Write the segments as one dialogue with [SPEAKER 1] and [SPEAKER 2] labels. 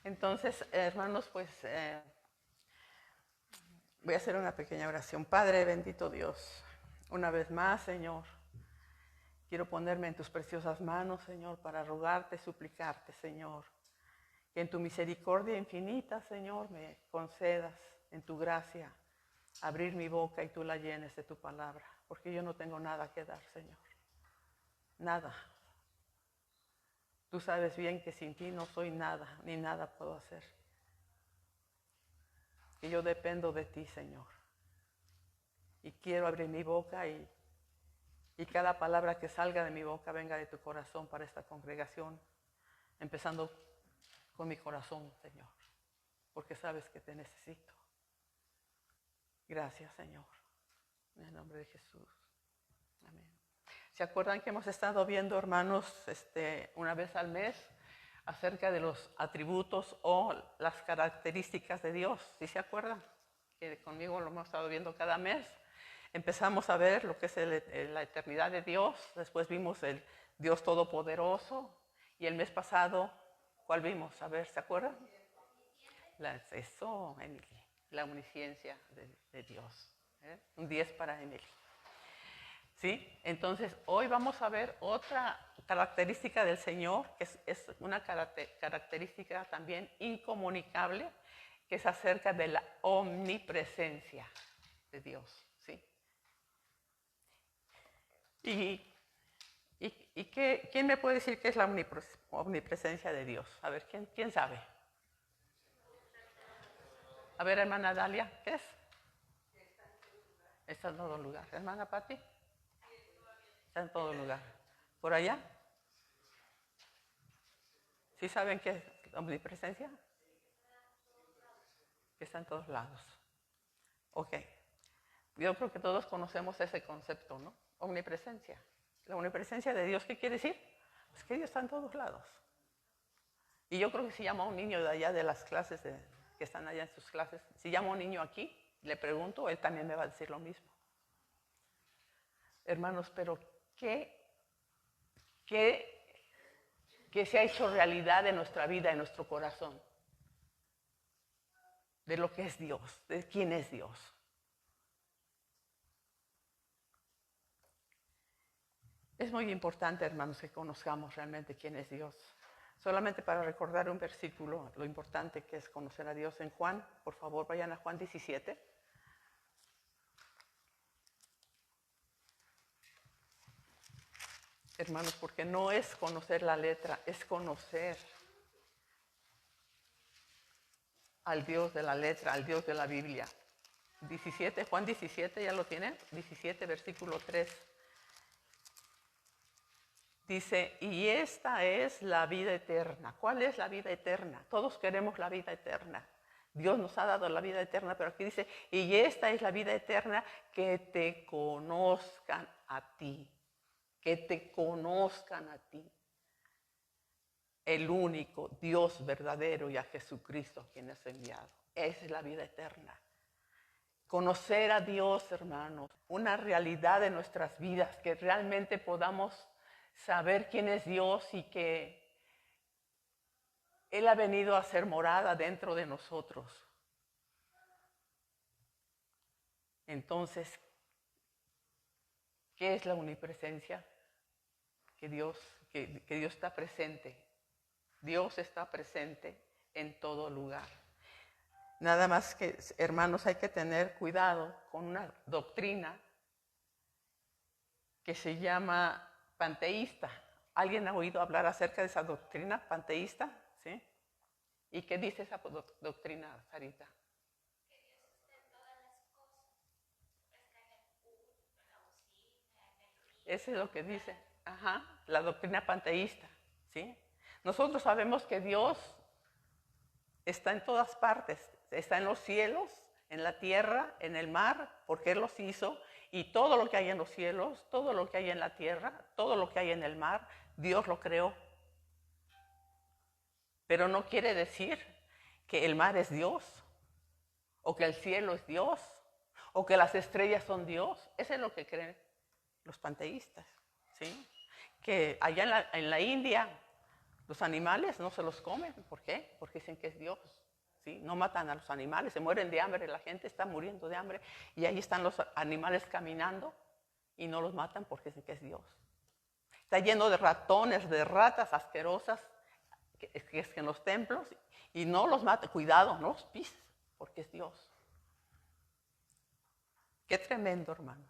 [SPEAKER 1] Entonces, hermanos, pues voy a hacer una pequeña oración. Padre, bendito Dios, una vez más, Señor, quiero ponerme en tus preciosas manos, Señor, para rogarte, suplicarte, Señor, que en tu misericordia infinita, Señor, me concedas en tu gracia abrir mi boca y tú la llenes de tu palabra, porque yo no tengo nada que dar, Señor. Nada. Tú sabes bien que sin ti no soy nada, ni nada puedo hacer. Que yo dependo de ti, Señor. Y quiero abrir mi boca y cada palabra que salga de mi boca venga de tu corazón para esta congregación, empezando con mi corazón, Señor, porque sabes que te necesito. Gracias, Señor. En el nombre de Jesús. Amén. ¿Se acuerdan que hemos estado viendo, hermanos, una vez al mes acerca de los atributos o las características de Dios? ¿Sí se acuerdan? Que conmigo lo hemos estado viendo cada mes. Empezamos a ver lo que es la eternidad de Dios, después vimos el Dios Todopoderoso y el mes pasado, ¿cuál vimos? A ver, ¿se acuerdan? Emily, la omnisciencia de Dios. Un 10 para Emily. ¿Sí? Entonces, hoy vamos a ver otra característica del Señor, que es una característica también incomunicable, que es acerca de la omnipresencia de Dios. ¿Sí? ¿Quién me puede decir qué es la omnipresencia de Dios? A ver, ¿quién sabe? A ver, hermana Dalia, ¿qué es? Está en todo lugar. Hermana Patti. Está en todo lugar. ¿Por allá? ¿Sí saben qué es omnipresencia? Que está en todos lados. Ok. Yo creo que todos conocemos ese concepto, ¿no? Omnipresencia. La omnipresencia de Dios, ¿qué quiere decir? Pues que Dios está en todos lados. Y yo creo que si llamo a un niño de allá de las clases, que están allá en sus clases, si llamo a un niño aquí, le pregunto, él también me va a decir lo mismo. Hermanos, pero ¿qué se ha hecho realidad en nuestra vida, en nuestro corazón? De lo que es Dios, de quién es Dios. Es muy importante, hermanos, que conozcamos realmente quién es Dios. Solamente para recordar un versículo, lo importante que es conocer a Dios en Juan, por favor vayan a Juan 17. Hermanos, porque no es conocer la letra, es conocer al Dios de la letra, al Dios de la Biblia. 17, Juan 17, ¿ya lo tienen? 17, versículo 3. Dice, y esta es la vida eterna. ¿Cuál es la vida eterna? Todos queremos la vida eterna. Dios nos ha dado la vida eterna, pero aquí dice, y esta es la vida eterna, que te conozcan a ti. Que te conozcan a ti. El único Dios verdadero y a Jesucristo a quien has enviado. Esa es la vida eterna. Conocer a Dios, hermanos, una realidad de nuestras vidas, que realmente podamos saber quién es Dios y que Él ha venido a hacer morada dentro de nosotros. Entonces, ¿qué es la omnipresencia? Que Dios está presente. Dios está presente en todo lugar. Nada más que, hermanos, hay que tener cuidado con una doctrina que se llama panteísta. ¿Alguien ha oído hablar acerca de esa doctrina panteísta? ¿Sí? ¿Y qué dice esa doctrina, Sarita?
[SPEAKER 2] Que Dios está en todas las cosas. Está en el puro, en la bocina, en el río.
[SPEAKER 1] Eso es lo que dice. Ajá, la doctrina panteísta. ¿Sí? Nosotros sabemos que Dios está en todas partes. Está en los cielos, en la tierra, en el mar, porque Él los hizo. Y todo lo que hay en los cielos, todo lo que hay en la tierra, todo lo que hay en el mar, Dios lo creó. Pero no quiere decir que el mar es Dios, o que el cielo es Dios, o que las estrellas son Dios. Eso es lo que creen los panteístas, ¿sí? Que allá en la India Los animales no se los comen. ¿Por qué? Porque dicen que es Dios. ¿Sí? No matan a los animales, se mueren de hambre, la gente está muriendo de hambre y ahí están los animales caminando y no los matan porque dicen que es Dios. Está lleno de ratones, de ratas asquerosas que es en los templos y no los matan. Cuidado, no los pises porque es Dios. Qué tremendo, hermanos.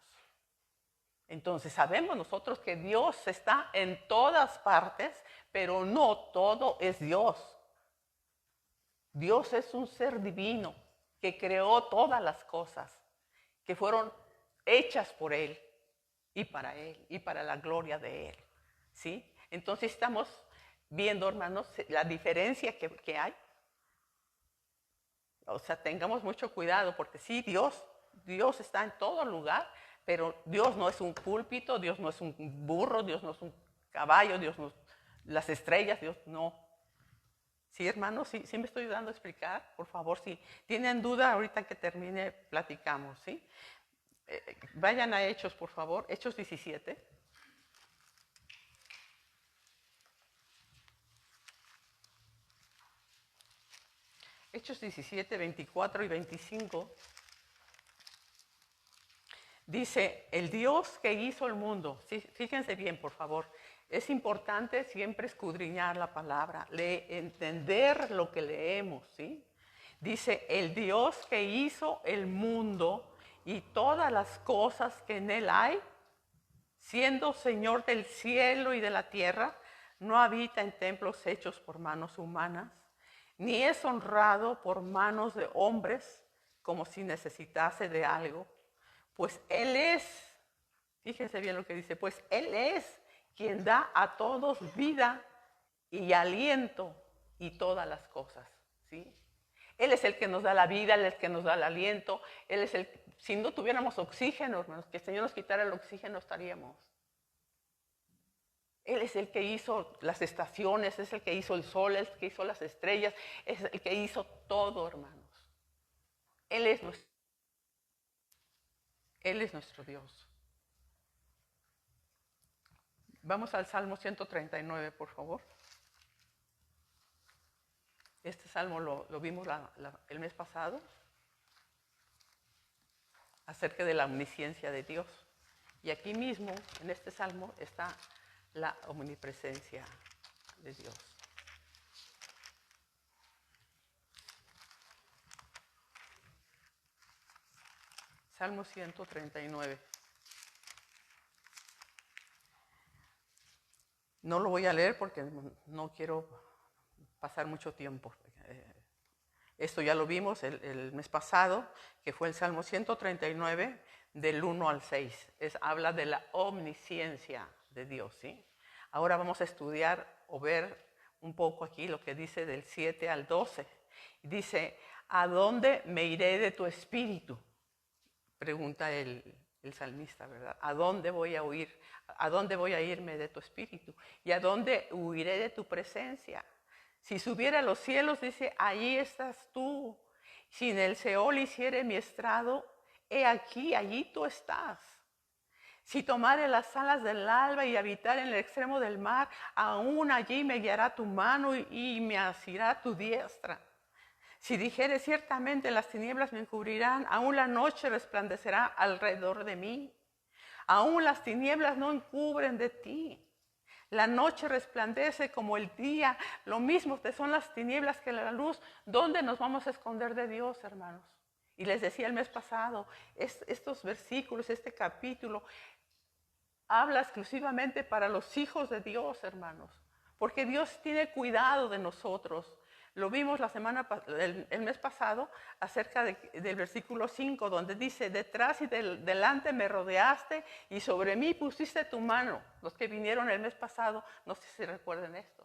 [SPEAKER 1] Entonces sabemos nosotros que Dios está en todas partes, pero no todo es Dios. Dios es un ser divino que creó todas las cosas, que fueron hechas por Él y para la gloria de Él. ¿Sí? Entonces estamos viendo, hermanos, la diferencia que hay. O sea, tengamos mucho cuidado porque sí, Dios está en todo lugar, pero Dios no es un púlpito, Dios no es un burro, Dios no es un caballo, Dios no es las estrellas, Dios no. Sí, hermanos, sí me estoy dando a explicar. Por favor, si tienen duda, ahorita que termine, platicamos, ¿sí? Vayan a Hechos, por favor, Hechos 17. Hechos 17, 24 y 25. Dice, el Dios que hizo el mundo. Sí, fíjense bien, por favor. Es importante siempre escudriñar la palabra, entender lo que leemos, ¿sí? Dice, el Dios que hizo el mundo y todas las cosas que en él hay, siendo Señor del cielo y de la tierra, no habita en templos hechos por manos humanas, ni es honrado por manos de hombres como si necesitase de algo, pues Él es, fíjense bien lo que dice, pues Él es quien da a todos vida y aliento y todas las cosas, ¿sí? Él es el que nos da la vida, Él es el que nos da el aliento, Él es el, si no tuviéramos oxígeno, hermanos, que el Señor nos quitara el oxígeno, estaríamos. Él es el que hizo las estaciones, es el que hizo el sol, es el que hizo las estrellas, es el que hizo todo, hermanos. Él es nuestro Dios. Vamos al Salmo 139, por favor. Este salmo lo vimos el mes pasado, acerca de la omnisciencia de Dios. Y aquí mismo, en este salmo, está la omnipresencia de Dios. Salmo 139. No lo voy a leer porque no quiero pasar mucho tiempo. Esto ya lo vimos el mes pasado, que fue el Salmo 139, del 1 al 6. Habla de la omnisciencia de Dios, ¿sí? Ahora vamos a estudiar o ver un poco aquí lo que dice del 7 al 12. Dice, ¿a dónde me iré de tu espíritu? Pregunta el salmista, ¿verdad? ¿A dónde voy a huir? ¿A dónde voy a irme de tu espíritu? ¿Y a dónde huiré de tu presencia? Si subiera a los cielos, dice, allí estás tú. Si en el Seol hiciere mi estrado, he aquí, allí tú estás. Si tomare las alas del alba y habitar en el extremo del mar, aún allí me guiará tu mano y me asirá tu diestra. Si dijere ciertamente las tinieblas me encubrirán, aún la noche resplandecerá alrededor de mí. Aún las tinieblas no encubren de ti. La noche resplandece como el día, lo mismo que son las tinieblas que la luz. ¿Dónde nos vamos a esconder de Dios, hermanos? Y les decía el mes pasado, estos versículos, este capítulo, habla exclusivamente para los hijos de Dios, hermanos. Porque Dios tiene cuidado de nosotros. Lo vimos el mes pasado acerca del versículo 5, donde dice, detrás y delante me rodeaste y sobre mí pusiste tu mano. Los que vinieron el mes pasado, no sé si recuerden esto.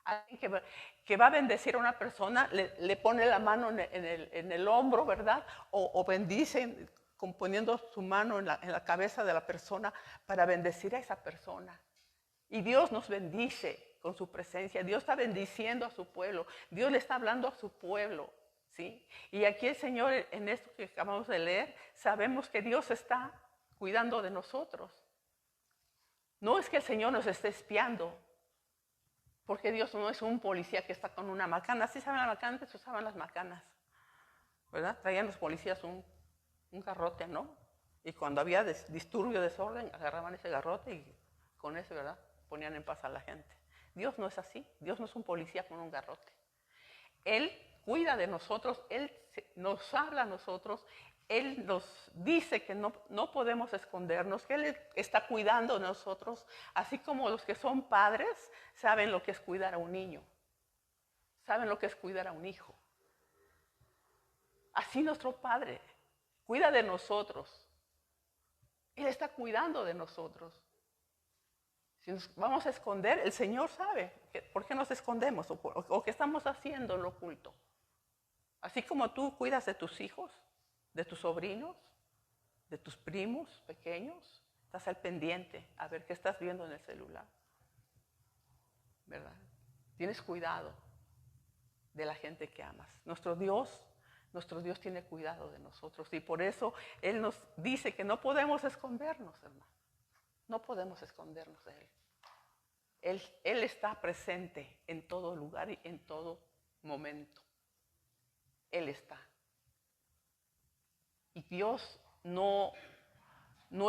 [SPEAKER 1] Alguien que va a bendecir a una persona, le pone la mano en el hombro, ¿verdad? O bendice poniendo su mano en la cabeza de la persona para bendecir a esa persona. Y Dios nos bendice con su presencia. Dios está bendiciendo a su pueblo. Dios le está hablando a su pueblo, ¿sí? Y aquí el Señor, en esto que acabamos de leer, sabemos que Dios está cuidando de nosotros. No es que el Señor nos esté espiando, Porque Dios no es un policía que está con una macana. ¿Sí saben la macana? Antes usaban las macanas, ¿verdad? Traían los policías un garrote, ¿no? Y cuando había disturbio, desorden, agarraban ese garrote y con eso, ¿verdad?, ponían en paz a la gente. Dios no es así. Dios no es un policía con un garrote. Él cuida de nosotros, Él nos habla a nosotros, Él nos dice que no podemos escondernos, que Él está cuidando de nosotros, así como los que son padres saben lo que es cuidar a un niño, saben lo que es cuidar a un hijo. Así nuestro Padre cuida de nosotros. Él está cuidando de nosotros. Si nos vamos a esconder, el Señor sabe por qué nos escondemos o qué estamos haciendo en lo oculto. Así como tú cuidas de tus hijos, de tus sobrinos, de tus primos pequeños, estás al pendiente a ver qué estás viendo en el celular, ¿verdad? Tienes cuidado de la gente que amas. Nuestro Dios tiene cuidado de nosotros y por eso Él nos dice que no podemos escondernos, hermano. No podemos escondernos de Él. Él está presente en todo lugar y en todo momento. Él está. Y Dios no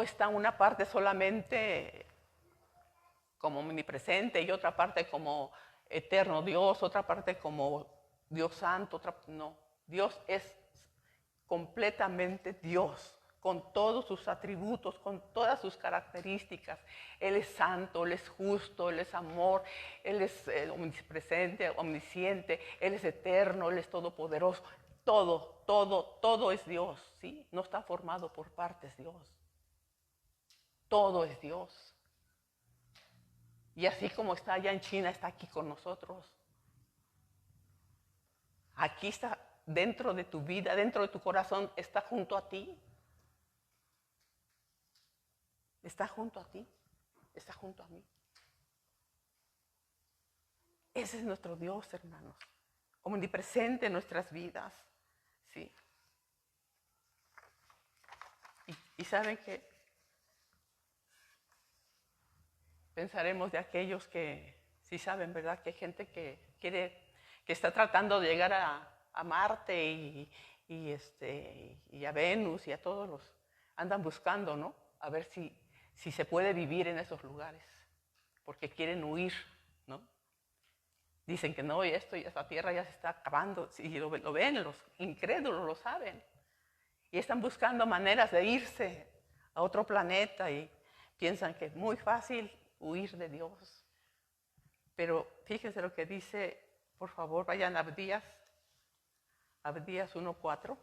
[SPEAKER 1] está una parte solamente como omnipresente y otra parte como eterno Dios, otra parte como Dios santo, no. Dios es completamente Dios, con todos sus atributos, con todas sus características. Él es santo, Él es justo, Él es amor, Él es omnipresente, omnisciente, Él es eterno, Él es todopoderoso. Todo es Dios, ¿sí? No está formado por partes Dios. Todo es Dios. Y así como está allá en China, está aquí con nosotros. Aquí está dentro de tu vida, dentro de tu corazón, está junto a ti. Está junto a ti, está junto a mí. Ese es nuestro Dios, hermanos, omnipresente en nuestras vidas, ¿sí? Y saben que pensaremos de aquellos que sí saben, ¿verdad? Que hay gente que está tratando de llegar a Marte y a Venus y a todos los andan buscando, ¿no? A ver si se puede vivir en esos lugares, porque quieren huir, ¿no? Dicen que no, y esta tierra ya se está acabando, y lo ven, los incrédulos lo saben, y están buscando maneras de irse a otro planeta y piensan que es muy fácil huir de Dios. Pero fíjense lo que dice, por favor, vayan a Abdías 1:4.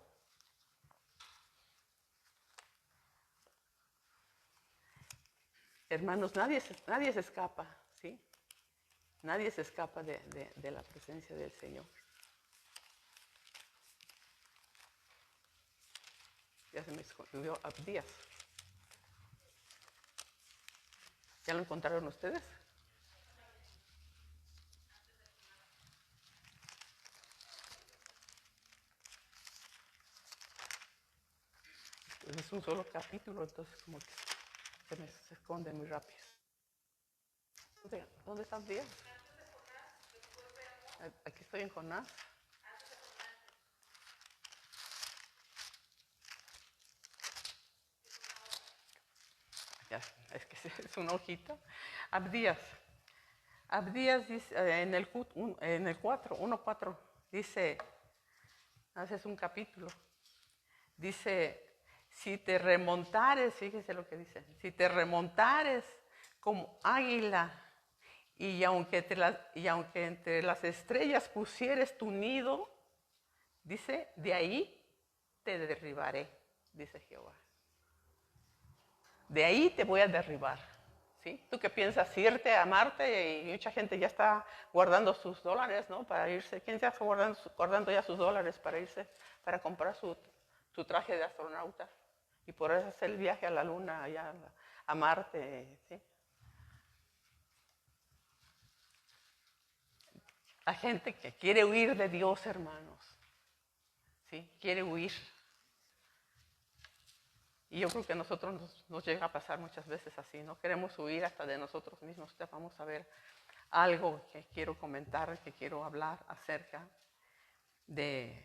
[SPEAKER 1] Hermanos, nadie se escapa, ¿sí? Nadie se escapa de la presencia del Señor. Ya se me escondió Abdías. ¿Ya lo encontraron ustedes? Es un solo capítulo, entonces como que se esconde muy rápido. ¿Dónde está Abdías? Aquí estoy en Jonás. Ya, es que es una hojita. Abdías dice, en el 1:4, dice, ese es un capítulo, dice, si te remontares, fíjese lo que dice, si te remontares como águila y aunque entre las estrellas pusieres tu nido, dice, de ahí te derribaré, dice Jehová. De ahí te voy a derribar, ¿sí? Tú que piensas irte a Marte y mucha gente ya está guardando sus dólares, ¿no? Para irse. ¿Quién ya está guardando ya sus dólares para irse, para comprar su traje de astronauta y poder hacer el viaje a la Luna, allá a Marte, ¿sí? La gente que quiere huir de Dios, hermanos, ¿sí? Quiere huir. Y yo creo que a nosotros nos llega a pasar muchas veces así, ¿no? Queremos huir hasta de nosotros mismos. Ya vamos a ver algo que quiero comentar, que quiero hablar acerca de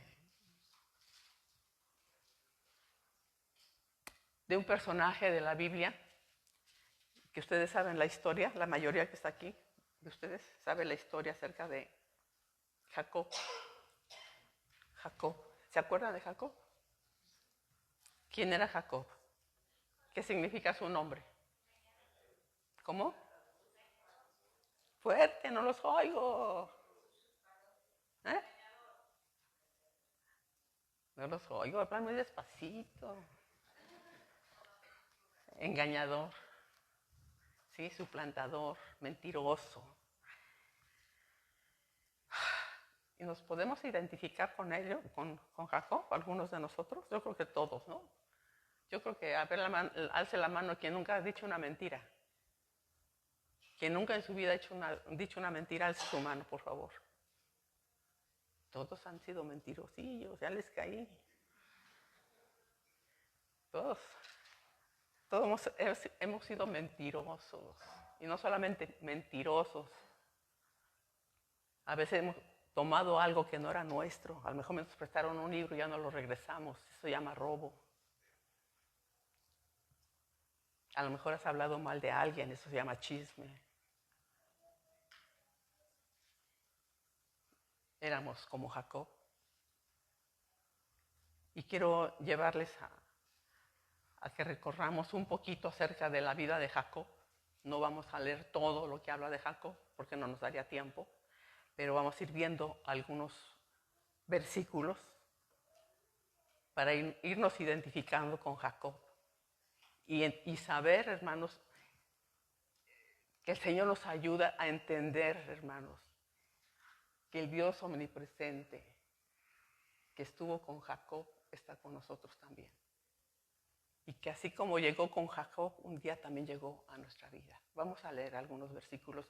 [SPEAKER 1] un personaje de la Biblia, que ustedes saben la historia, la mayoría que está aquí de ustedes sabe la historia acerca de Jacob. Jacob. ¿Se acuerdan de Jacob? ¿Quién era Jacob? ¿Qué significa su nombre? ¿Cómo? Fuerte, no los oigo. ¿Eh? No los oigo, hablan muy despacito. Engañador, ¿sí? Suplantador, mentiroso. ¿Y nos podemos identificar con ello, con Jacob, algunos de nosotros? Yo creo que todos, ¿no? Yo creo que, a ver, alce la mano quien nunca ha dicho una mentira. Quien nunca en su vida ha dicho una mentira, alce su mano, por favor. Todos han sido mentirosillos, ya les caí. Todos hemos sido mentirosos. Y no solamente mentirosos. A veces hemos tomado algo que no era nuestro. A lo mejor nos prestaron un libro y ya no lo regresamos. Eso se llama robo. A lo mejor has hablado mal de alguien. Eso se llama chisme. Éramos como Jacob. Y quiero llevarles a que recorramos un poquito acerca de la vida de Jacob. No vamos a leer todo lo que habla de Jacob porque no nos daría tiempo, pero vamos a ir viendo algunos versículos para irnos identificando con Jacob y saber, hermanos, que el Señor nos ayuda a entender, hermanos, que el Dios omnipresente que estuvo con Jacob está con nosotros también. Y que así como llegó con Jacob, un día también llegó a nuestra vida. Vamos a leer algunos versículos.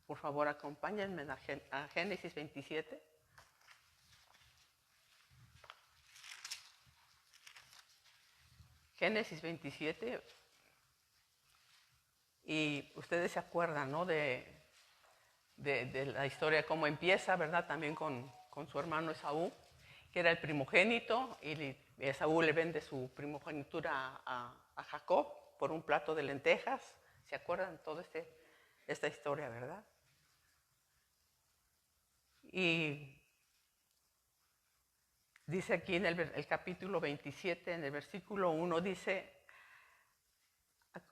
[SPEAKER 1] Por favor, acompáñenme a Génesis 27. Génesis 27. Y ustedes se acuerdan, ¿no? De la historia, cómo empieza, ¿verdad? También con su hermano Esaú, que era el primogénito, y Esaú le vende su primogenitura a Jacob por un plato de lentejas. ¿Se acuerdan toda esta historia, verdad? Y dice aquí en el capítulo 27, en el versículo 1, dice: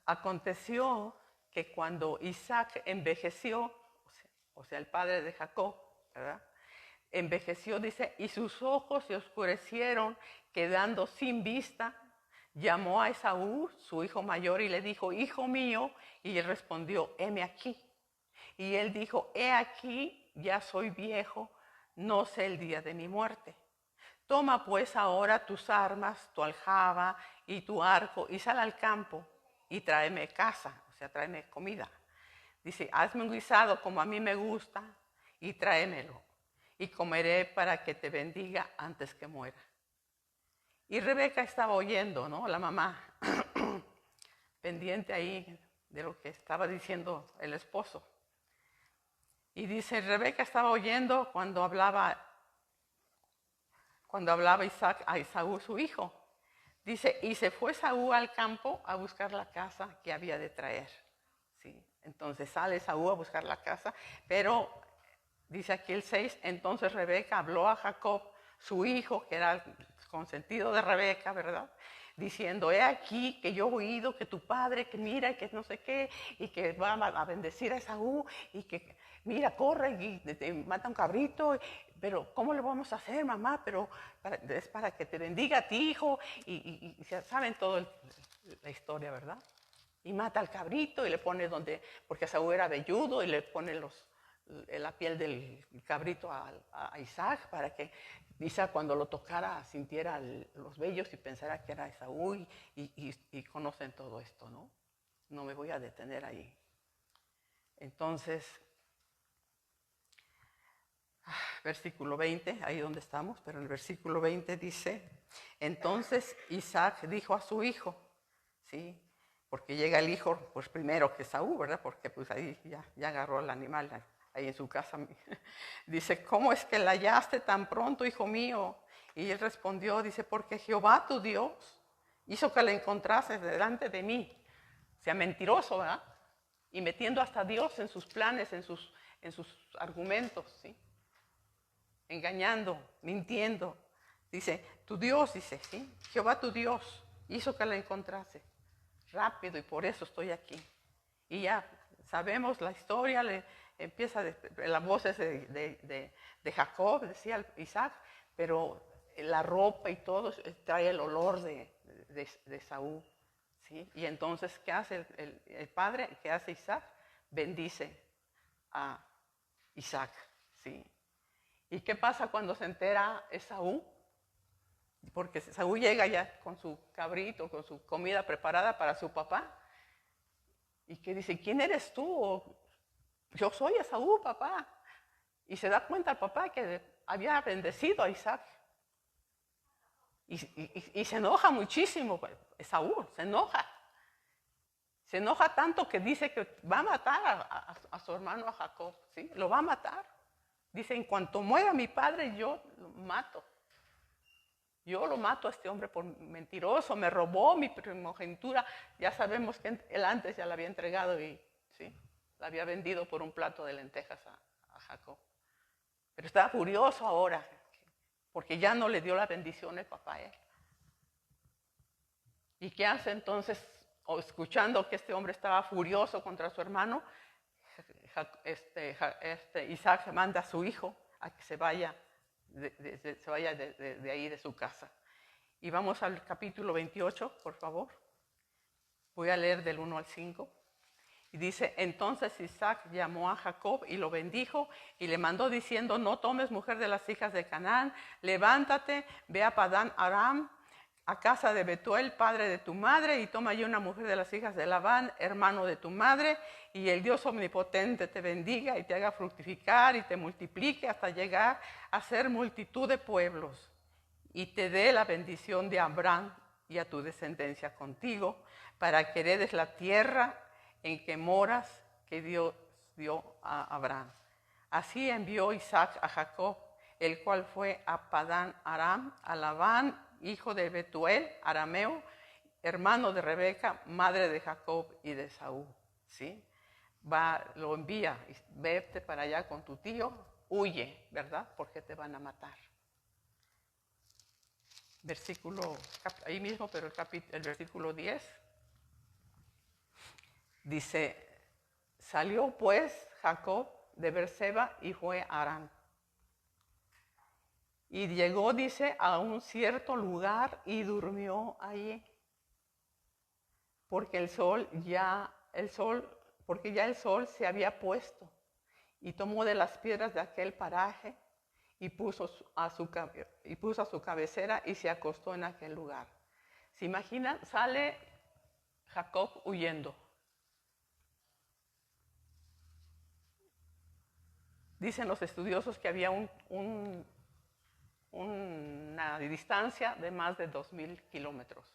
[SPEAKER 1] aconteció que cuando Isaac envejeció, o sea, el padre de Jacob, ¿verdad? Envejeció, dice, y sus ojos se oscurecieron, quedando sin vista. Llamó a Esaú, su hijo mayor, y le dijo: hijo mío. Y él respondió: heme aquí. Y él dijo: he aquí, ya soy viejo, no sé el día de mi muerte. Toma pues ahora tus armas, tu aljaba y tu arco, y sal al campo y tráeme caza, o sea, tráeme comida. Dice: hazme un guisado como a mí me gusta y tráemelo, y comeré para que te bendiga antes que muera. Y Rebeca estaba oyendo, ¿no? La mamá, pendiente ahí de lo que estaba diciendo el esposo. Y dice: Rebeca estaba oyendo cuando hablaba Isaac a Esaú, su hijo. Dice: y se fue Esaú al campo a buscar la caza que había de traer. ¿Sí? Entonces sale Esaú a buscar la caza, pero dice aquí el 6, entonces Rebeca habló a Jacob, su hijo, que era el consentido de Rebeca, ¿verdad? Diciendo: he aquí que yo he oído que tu padre, que mira, que no sé qué, y que va a bendecir a Esaú, y que mira, corre y mata un cabrito, pero ¿cómo le vamos a hacer, mamá? Pero es para que te bendiga a ti, hijo, y saben toda la historia, ¿verdad? Y mata al cabrito y le pone porque Esaú era velludo, y le pone la piel del cabrito a Isaac, para que Isaac, cuando lo tocara, sintiera los vellos y pensara que era Esaú, y conocen todo esto, ¿no? No me voy a detener ahí. Entonces, versículo 20, ahí donde estamos, pero en el versículo 20 dice: entonces Isaac dijo a su hijo, ¿sí? porque llega el hijo, pues primero que Esaú, ¿verdad? Porque pues ahí ya agarró el animal ahí en su casa. Dice, ¿cómo es que la hallaste tan pronto, hijo mío? Y él respondió, dice, porque Jehová tu Dios hizo que la encontrases delante de mí. O sea, mentiroso, ¿verdad? Y metiendo hasta a Dios en sus planes, en sus argumentos, ¿sí? Engañando, mintiendo. Dice, tu Dios, dice, ¿sí? Jehová tu Dios hizo que la encontrase rápido y por eso estoy aquí. Y ya sabemos la historia, empieza las voces de Jacob, decía Isaac, pero la ropa y todo trae el olor de Saúl. ¿Sí? Y entonces, ¿qué hace el padre? ¿Qué hace Isaac? Bendice a Isaac. ¿Sí? ¿Y qué pasa cuando se entera Esaú? Porque Esaú llega ya con su cabrito, con su comida preparada para su papá. Y que dice, ¿quién eres tú? Yo soy Esaú, papá. Y se da cuenta el papá que había bendecido a Isaac. Y se enoja muchísimo, Esaú, se enoja. Se enoja tanto que dice que va a matar a su hermano, a Jacob, ¿sí? Lo va a matar. Dice, en cuanto muera mi padre, yo lo mato. Yo lo mato a este hombre por mentiroso, me robó mi primogenitura. Ya sabemos que él antes ya la había entregado y ¿sí? La había vendido por un plato de lentejas a Jacob. Pero estaba furioso ahora, porque ya no le dio la bendición el papá a él. ¿Y qué hace entonces? Escuchando que este hombre estaba furioso contra su hermano, Isaac manda a su hijo a que se vaya de ahí, de su casa. Y vamos al capítulo 28, por favor. Voy a leer del 1 al 5. Y dice, entonces Isaac llamó a Jacob y lo bendijo y le mandó diciendo, no tomes mujer de las hijas de Canaán, levántate, ve a Padán Aram, a casa de Betuel, padre de tu madre, y toma allí una mujer de las hijas de Labán, hermano de tu madre, y el Dios omnipotente te bendiga y te haga fructificar y te multiplique hasta llegar a ser multitud de pueblos, y te dé la bendición de Abraham y a tu descendencia contigo, para que heredes la tierra en que moras, que Dios dio a Abraham. Así envió Isaac a Jacob, el cual fue a Padán Aram, a Labán, hijo de Betuel, arameo, hermano de Rebeca, madre de Jacob y de Esaú. ¿Sí? Lo envía, vete para allá con tu tío, huye, ¿verdad? Porque te van a matar. Versículo, ahí mismo, pero el versículo 10, dice, salió pues Jacob de Beerseba y fue a Harán. Y llegó, dice, a un cierto lugar y durmió allí. Porque porque ya el sol se había puesto. Y tomó de las piedras de aquel paraje y puso a su cabecera y se acostó en aquel lugar. ¿Se imaginan? Sale Jacob huyendo. Dicen los estudiosos que había una distancia de más de 2,000 kilómetros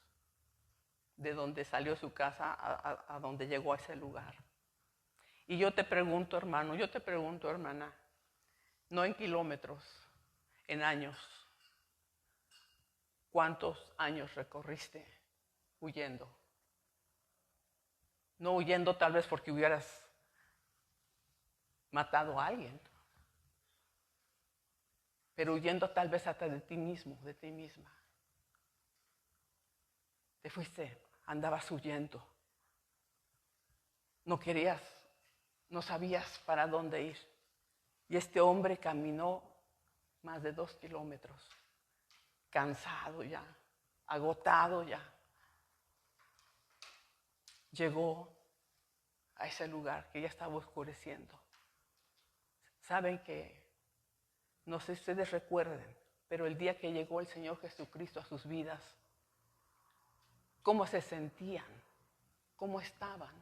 [SPEAKER 1] de donde salió su casa a donde llegó a ese lugar. Y yo te pregunto, hermano, yo te pregunto, hermana, no en kilómetros, en años, ¿cuántos años recorriste huyendo? No huyendo tal vez porque hubieras matado a alguien, pero huyendo tal vez hasta de ti mismo, de ti misma. Te fuiste, andabas huyendo. No querías, no sabías para dónde ir. Y este hombre caminó más de 2 kilómetros, cansado ya, agotado ya. Llegó a ese lugar que ya estaba oscureciendo. Saben que, no sé si ustedes recuerden, pero el día que llegó el Señor Jesucristo a sus vidas, ¿cómo se sentían? ¿Cómo estaban?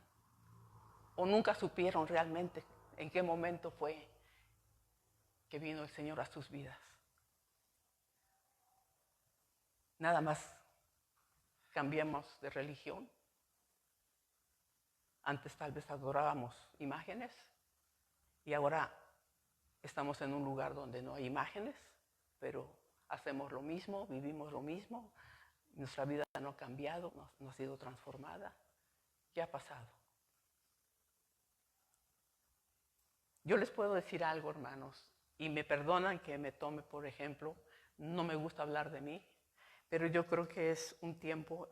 [SPEAKER 1] ¿O nunca supieron realmente en qué momento fue que vino el Señor a sus vidas? Nada más cambiamos de religión, Antes tal vez adorábamos imágenes y ahora estamos en un lugar donde no hay imágenes, pero hacemos lo mismo, vivimos lo mismo. Nuestra vida no ha cambiado, no ha sido transformada. ¿Qué ha pasado? Yo les puedo decir algo, hermanos, y me perdonan que me tome por ejemplo. No me gusta hablar de mí, pero yo creo que es un tiempo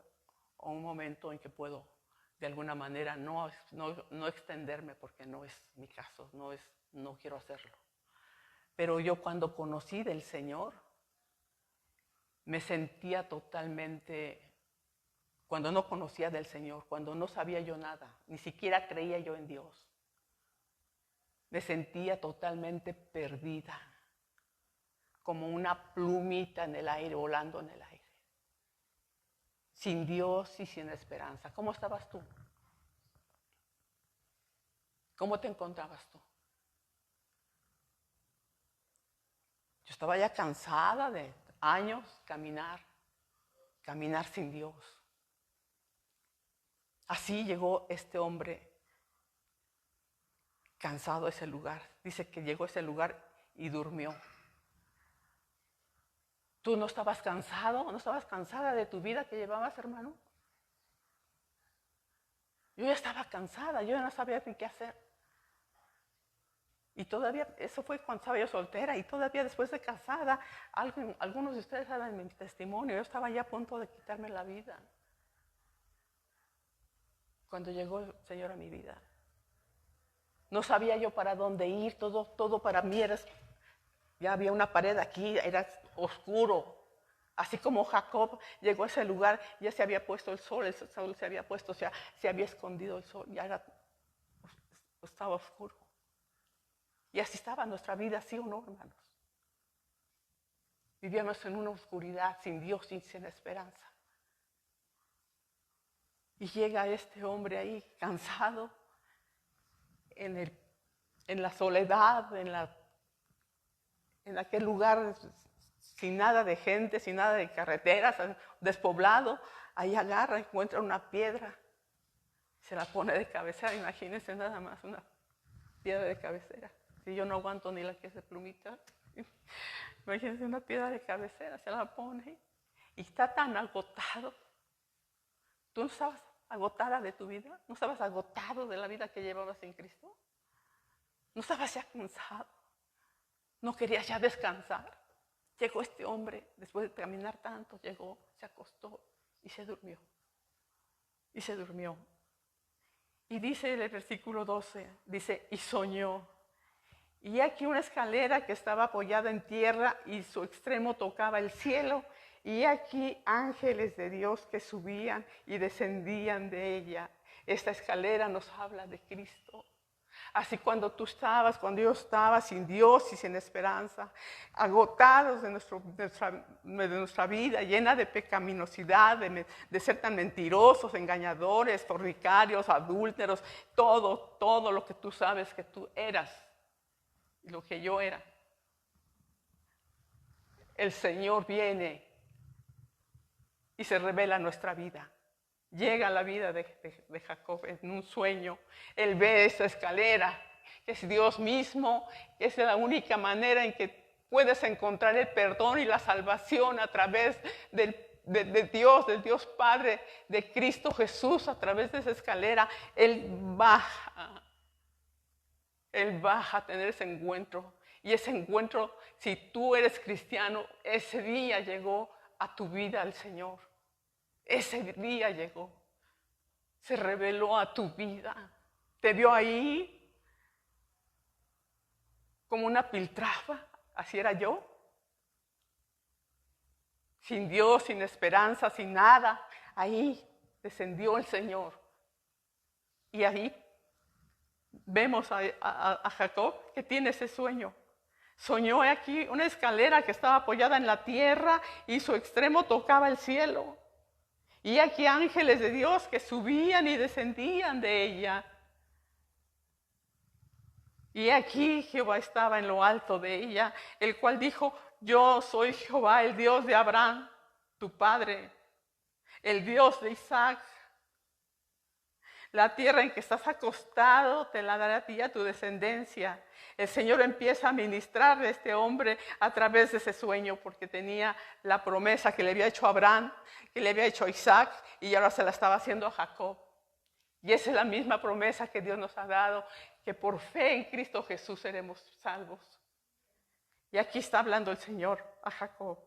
[SPEAKER 1] o un momento en que puedo, de alguna manera, no extenderme porque no es mi caso, no quiero hacerlo. Pero yo cuando conocí del Señor, me sentía totalmente, cuando no conocía del Señor, cuando no sabía yo nada, ni siquiera creía yo en Dios, me sentía totalmente perdida, como una plumita en el aire, volando en el aire, sin Dios y sin esperanza. ¿Cómo estabas tú? ¿Cómo te encontrabas tú? Yo estaba ya cansada de años caminar sin Dios. Así llegó este hombre cansado a ese lugar. Dice que llegó a ese lugar y durmió. ¿Tú no estabas cansado? ¿No estabas cansada de tu vida que llevabas, hermano? Yo ya estaba cansada, yo ya no sabía ni qué hacer. Y todavía, eso fue cuando estaba yo soltera, y todavía después de casada, algunos de ustedes saben mi testimonio, yo estaba ya a punto de quitarme la vida. Cuando llegó el Señor a mi vida. No sabía yo para dónde ir, todo para mí era, ya había una pared aquí, era oscuro. Así como Jacob llegó a ese lugar, ya se había puesto el sol se había puesto, o sea, se había escondido el sol, ya estaba oscuro. Y así estaba nuestra vida, ¿sí o no, hermanos? Vivíamos en una oscuridad, sin Dios y sin esperanza. Y llega este hombre ahí, cansado, en la soledad, en aquel lugar sin nada de gente, sin nada de carreteras, despoblado. Ahí agarra, encuentra una piedra, se la pone de cabecera. Imagínense nada más una piedra de cabecera. Si yo no aguanto ni la que es de plumita, imagínense una piedra de cabecera, se la pone y está tan agotado. ¿Tú no estabas agotada de tu vida? ¿No estabas agotado de la vida que llevabas en Cristo? ¿No estabas ya cansado? ¿No querías ya descansar? Llegó este hombre, después de caminar tanto, llegó, se acostó y se durmió. Y se durmió. Y dice el versículo 12, dice, y soñó. Y aquí una escalera que estaba apoyada en tierra y su extremo tocaba el cielo. Y aquí ángeles de Dios que subían y descendían de ella. Esta escalera nos habla de Cristo. Así cuando yo estaba sin Dios y sin esperanza, agotados de nuestra vida, llena de pecaminosidad, de ser tan mentirosos, engañadores, fornicarios, adúlteros, todo lo que tú sabes que tú eras y lo que yo era. El Señor viene y se revela en nuestra vida. Llega a la vida de Jacob en un sueño. Él ve esa escalera, que es Dios mismo, que es la única manera en que puedes encontrar el perdón y la salvación a través de Dios, del Dios Padre, de Cristo Jesús, a través de esa escalera. Él baja a tener ese encuentro. Y ese encuentro, si tú eres cristiano, ese día llegó a tu vida el Señor. Ese día llegó, se reveló a tu vida, te vio ahí como una piltrafa, así era yo, sin Dios, sin esperanza, sin nada. Ahí descendió el Señor y ahí vemos a Jacob que tiene ese sueño. Soñó aquí una escalera que estaba apoyada en la tierra y su extremo tocaba el cielo. Y aquí ángeles de Dios que subían y descendían de ella. Y aquí Jehová estaba en lo alto de ella, el cual dijo, yo soy Jehová, el Dios de Abraham, tu padre, el Dios de Isaac. La tierra en que estás acostado te la dará a ti y a tu descendencia. El Señor empieza a ministrarle a este hombre a través de ese sueño, porque tenía la promesa que le había hecho a Abraham, que le había hecho a Isaac, y ahora se la estaba haciendo a Jacob. Y esa es la misma promesa que Dios nos ha dado, que por fe en Cristo Jesús seremos salvos. Y aquí está hablando el Señor a Jacob.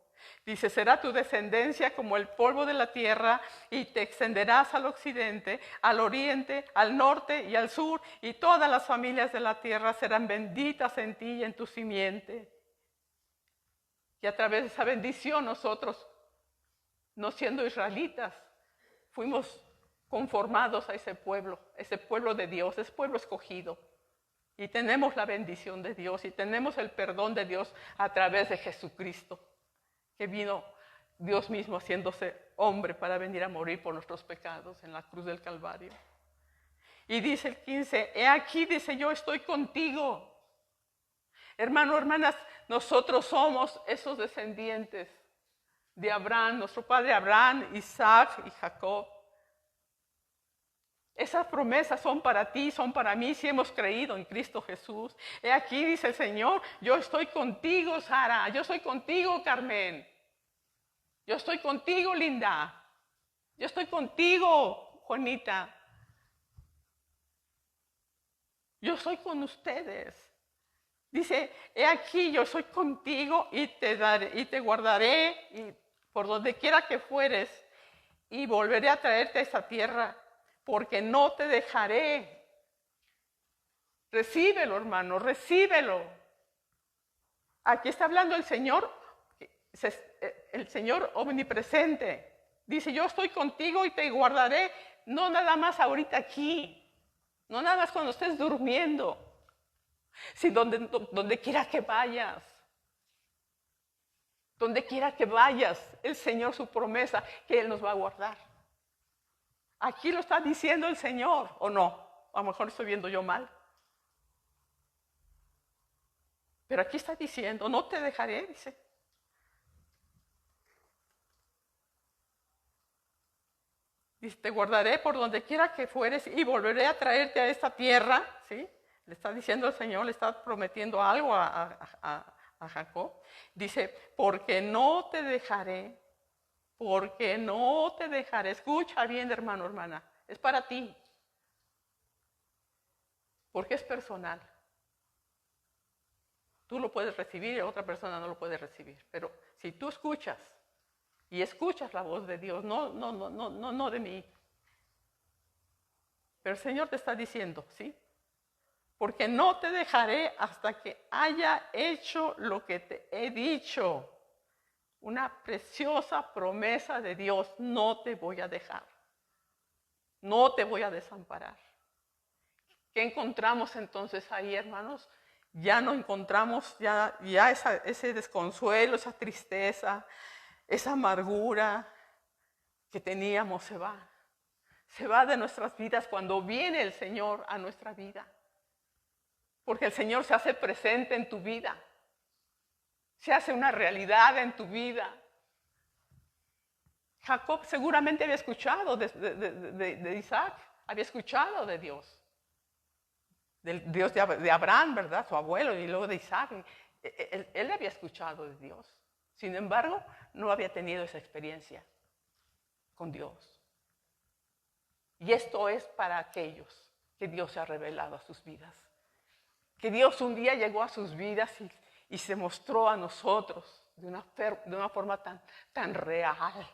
[SPEAKER 1] Dice, será tu descendencia como el polvo de la tierra y te extenderás al occidente, al oriente, al norte y al sur, y todas las familias de la tierra serán benditas en ti y en tu simiente. Y a través de esa bendición nosotros, no siendo israelitas, fuimos conformados a ese pueblo de Dios, ese pueblo escogido. Y tenemos la bendición de Dios y tenemos el perdón de Dios a través de Jesucristo, que vino Dios mismo haciéndose hombre para venir a morir por nuestros pecados en la cruz del Calvario. Y dice el 15, he aquí, dice, yo estoy contigo. Hermano, hermanas, nosotros somos esos descendientes de Abraham, nuestro padre Abraham, Isaac y Jacob. Esas promesas son para ti, son para mí, si hemos creído en Cristo Jesús. He aquí, dice el Señor, yo estoy contigo, Sara, yo estoy contigo, Carmen. Yo estoy contigo, Linda. Yo estoy contigo, Juanita. Yo soy con ustedes. Dice, he aquí, yo soy contigo y te guardaré y por donde quiera que fueres y volveré a traerte a esta tierra, porque no te dejaré. Recíbelo, hermano, recíbelo. Aquí está hablando el Señor omnipresente. Dice, yo estoy contigo y te guardaré, no nada más ahorita aquí, no nada más cuando estés durmiendo, sino donde quiera que vayas. Donde quiera que vayas, el Señor, su promesa, que Él nos va a guardar. Aquí lo está diciendo el Señor, ¿o no? A lo mejor estoy viendo yo mal. Pero aquí está diciendo, no te dejaré, dice. Dice, te guardaré por donde quiera que fueres y volveré a traerte a esta tierra, ¿sí? Le está diciendo el Señor, le está prometiendo algo a Jacob. Dice, porque no te dejaré. Porque no te dejaré. Escucha bien, hermano, hermana. Es para ti. Porque es personal. Tú lo puedes recibir y otra persona no lo puede recibir. Pero si tú escuchas y escuchas la voz de Dios, no de mí. Pero el Señor te está diciendo, ¿sí? Porque no te dejaré hasta que haya hecho lo que te he dicho. Una preciosa promesa de Dios, no te voy a dejar, no te voy a desamparar. ¿Qué encontramos entonces ahí, hermanos? Ya no encontramos ya ese desconsuelo, esa tristeza, esa amargura que teníamos se va. Se va de nuestras vidas cuando viene el Señor a nuestra vida. Porque el Señor se hace presente en tu vida. Se hace una realidad en tu vida. Jacob seguramente había escuchado de Isaac, había escuchado de Dios. Del Dios de Abraham, ¿verdad? Su abuelo, y luego de Isaac. Él había escuchado de Dios. Sin embargo, no había tenido esa experiencia con Dios. Y esto es para aquellos que Dios se ha revelado a sus vidas. Que Dios un día llegó a sus vidas y se mostró a nosotros de una forma tan real.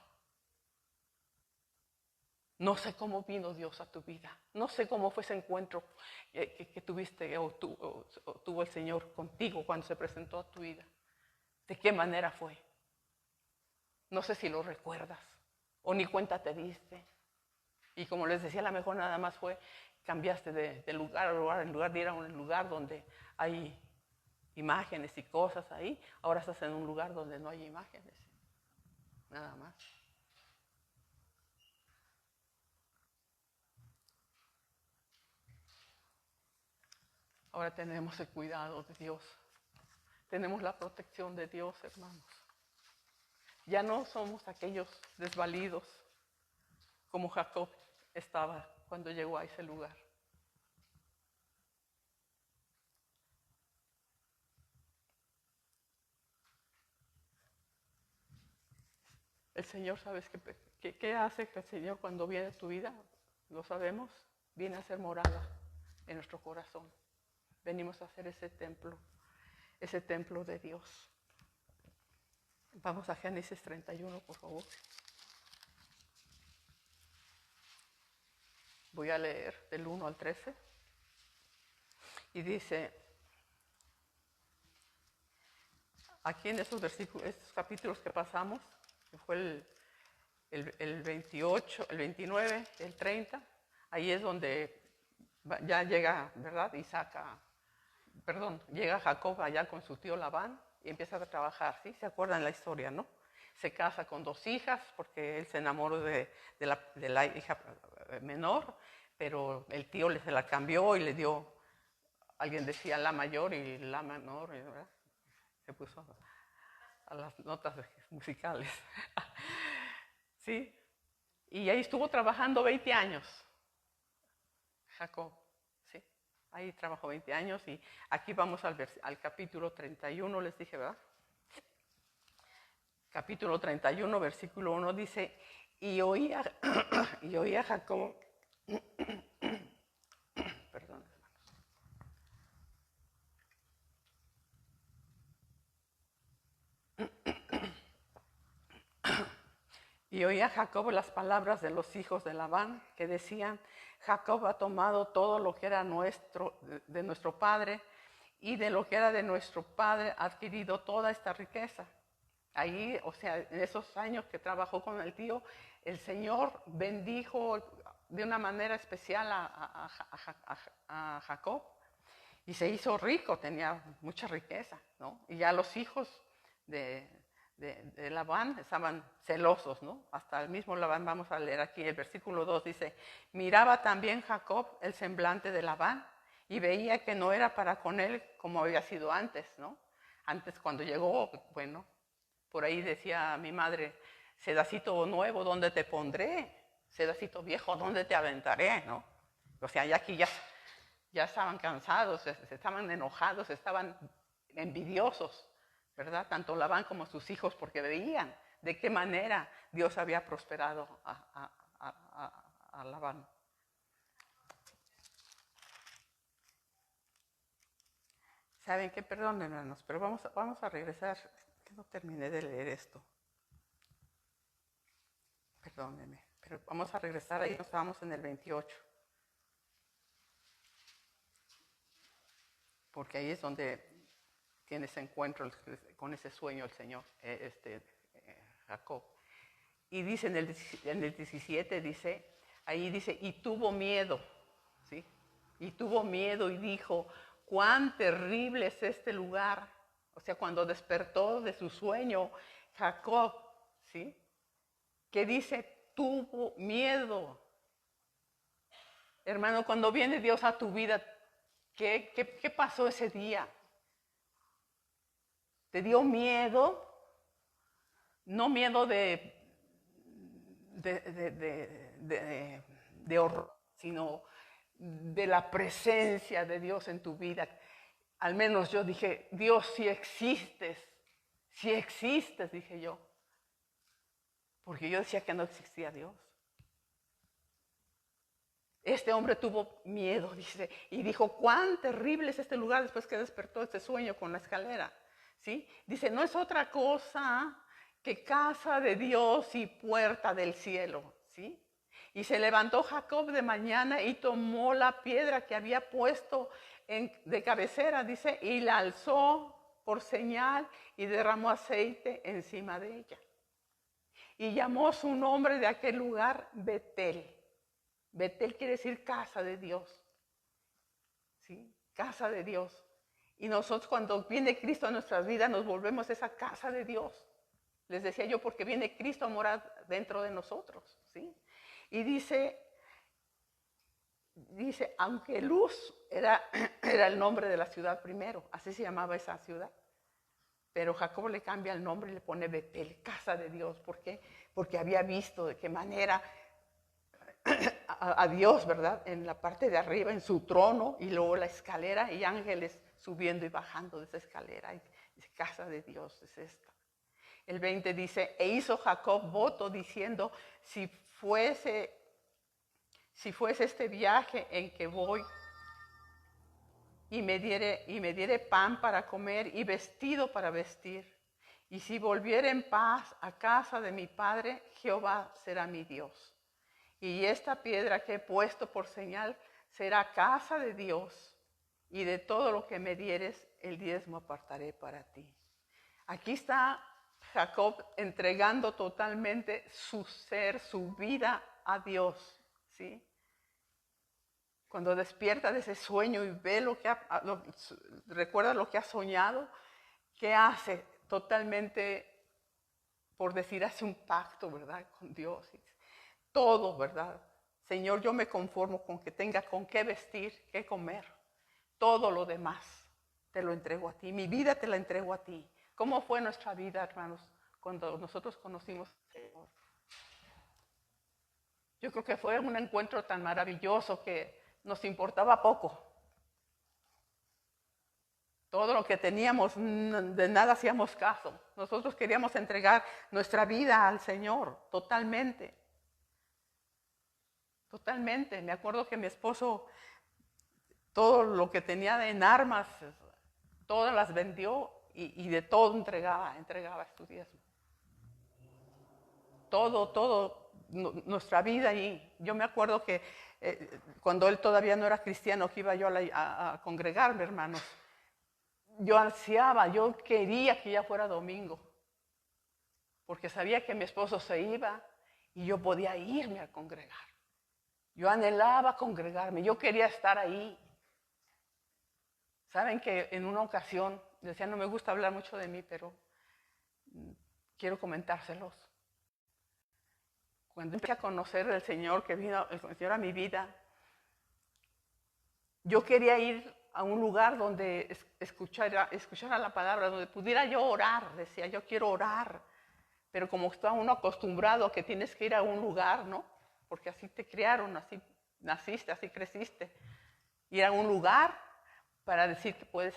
[SPEAKER 1] No sé cómo vino Dios a tu vida. No sé cómo fue ese encuentro que tuviste o tuvo el Señor contigo cuando se presentó a tu vida. ¿De qué manera fue? No sé si lo recuerdas o ni cuenta te diste. Y como les decía, a lo mejor nada más cambiaste de lugar a lugar, en lugar de ir a un lugar donde hay imágenes y cosas ahí, ahora estás en un lugar donde no hay imágenes, nada más. Ahora tenemos el cuidado de Dios, tenemos la protección de Dios, hermanos. Ya no somos aquellos desvalidos como Jacob estaba cuando llegó a ese lugar. El Señor, ¿sabes qué hace que el Señor cuando viene a tu vida? Lo sabemos, viene a ser morada en nuestro corazón. Venimos a hacer ese templo de Dios. Vamos a Génesis 31, por favor. Voy a leer del 1 al 13. Y dice, aquí en estos versículos, estos capítulos que pasamos, que fue el 28, el 29, el 30, ahí es donde ya llega, ¿verdad? Llega Jacob allá con su tío Labán y empieza a trabajar, ¿sí? ¿Se acuerdan la historia, no? Se casa con 2 hijas porque él se enamoró de la hija menor, pero el tío se la cambió y le dio, alguien decía la mayor y la menor, ¿verdad? Se puso a las notas musicales. ¿Sí? Y ahí estuvo trabajando 20 años, Jacob, ¿sí? Ahí trabajó 20 años y aquí vamos al capítulo 31, les dije, ¿verdad? Capítulo 31, versículo 1 dice, y oía Jacob, perdón, y oía Jacob las palabras de los hijos de Labán que decían, Jacob ha tomado todo lo que era de nuestro padre y de lo que era de nuestro padre ha adquirido toda esta riqueza. Ahí, o sea, en esos años que trabajó con el tío, el Señor bendijo de una manera especial a Jacob y se hizo rico, tenía mucha riqueza, ¿no? Y ya los hijos de Labán estaban celosos, ¿no? Hasta el mismo Labán, vamos a leer aquí el versículo 2, dice, miraba también Jacob el semblante de Labán y veía que no era para con él como había sido antes, ¿no? Antes cuando llegó, bueno, por ahí decía mi madre, sedacito nuevo, ¿dónde te pondré? Sedacito viejo, ¿dónde te aventaré? ¿No? O sea, ya aquí ya estaban cansados, estaban enojados, estaban envidiosos, ¿verdad? Tanto Labán como sus hijos, porque veían de qué manera Dios había prosperado a Labán. ¿Saben qué? Perdón, hermanos, pero vamos a regresar, que no terminé de leer esto. Perdónenme, pero vamos a regresar, ahí estábamos en el 28. Porque ahí es donde tiene ese encuentro con ese sueño el Señor, Jacob. Y dice en el 17, ahí dice, y tuvo miedo, ¿sí? Y tuvo miedo y dijo, cuán terrible es este lugar. O sea, cuando despertó de su sueño, Jacob, ¿sí? Que dice, tuvo miedo. Hermano, cuando viene Dios a tu vida, ¿qué pasó ese día? ¿Te dio miedo? No miedo de horror, sino de la presencia de Dios en tu vida. Al menos yo dije, Dios, si existes, dije yo. Porque yo decía que no existía Dios. Este hombre tuvo miedo, dice, y dijo, cuán terrible es este lugar después que despertó este sueño con la escalera. ¿Sí? Dice, no es otra cosa que casa de Dios y puerta del cielo. ¿Sí? Y se levantó Jacob de mañana y tomó la piedra que había puesto de cabecera, dice, y la alzó por señal y derramó aceite encima de ella. Y llamó su nombre de aquel lugar Betel. Betel quiere decir casa de Dios. ¿Sí? Casa de Dios. Y nosotros cuando viene Cristo a nuestras vidas nos volvemos esa casa de Dios. Les decía yo, porque viene Cristo a morar dentro de nosotros. ¿Sí? Y dice, aunque Luz era el nombre de la ciudad primero, así se llamaba esa ciudad. Pero Jacob le cambia el nombre y le pone Betel, casa de Dios. ¿Por qué? Porque había visto de qué manera a Dios, ¿verdad? En la parte de arriba, en su trono, y luego la escalera y ángeles subiendo y bajando de esa escalera. Y dice, casa de Dios es esta. El 20 dice, e hizo Jacob voto diciendo, si fuese este viaje en que voy y me diere pan para comer y vestido para vestir, y si volviere en paz a casa de mi padre, Jehová será mi Dios. Y esta piedra que he puesto por señal será casa de Dios, y de todo lo que me dieres, el diezmo apartaré para ti. Aquí está Jacob entregando totalmente su ser, su vida a Dios, ¿sí? Cuando despierta de ese sueño y ve recuerda lo que ha soñado, ¿qué hace? Totalmente, por decir, hace un pacto, ¿verdad? Con Dios. Todo, ¿verdad? Señor, yo me conformo con que tenga con qué vestir, qué comer. Todo lo demás te lo entrego a ti. Mi vida te la entrego a ti. ¿Cómo fue nuestra vida, hermanos, cuando nosotros conocimos al Señor? Yo creo que fue un encuentro tan maravilloso que nos importaba poco. Todo lo que teníamos, de nada hacíamos caso. Nosotros queríamos entregar nuestra vida al Señor, totalmente. Totalmente. Me acuerdo que mi esposo, todo lo que tenía en armas, todas las vendió y de todo entregaba su diezmo. Todo, nuestra vida ahí. Yo me acuerdo que cuando él todavía no era cristiano, que iba yo a congregarme, hermanos, yo ansiaba, yo quería que ya fuera domingo, porque sabía que mi esposo se iba y yo podía irme a congregar. Yo anhelaba congregarme, yo quería estar ahí. Saben que en una ocasión, decía, no me gusta hablar mucho de mí, pero quiero comentárselos. Cuando empecé a conocer al Señor, que vino el Señor a mi vida, yo quería ir a un lugar donde escuchara la palabra, donde pudiera yo orar. Decía, yo quiero orar. Pero como está uno acostumbrado a que tienes que ir a un lugar, ¿no? Porque así te criaron, así naciste, así creciste. Ir a un lugar para decir que puedes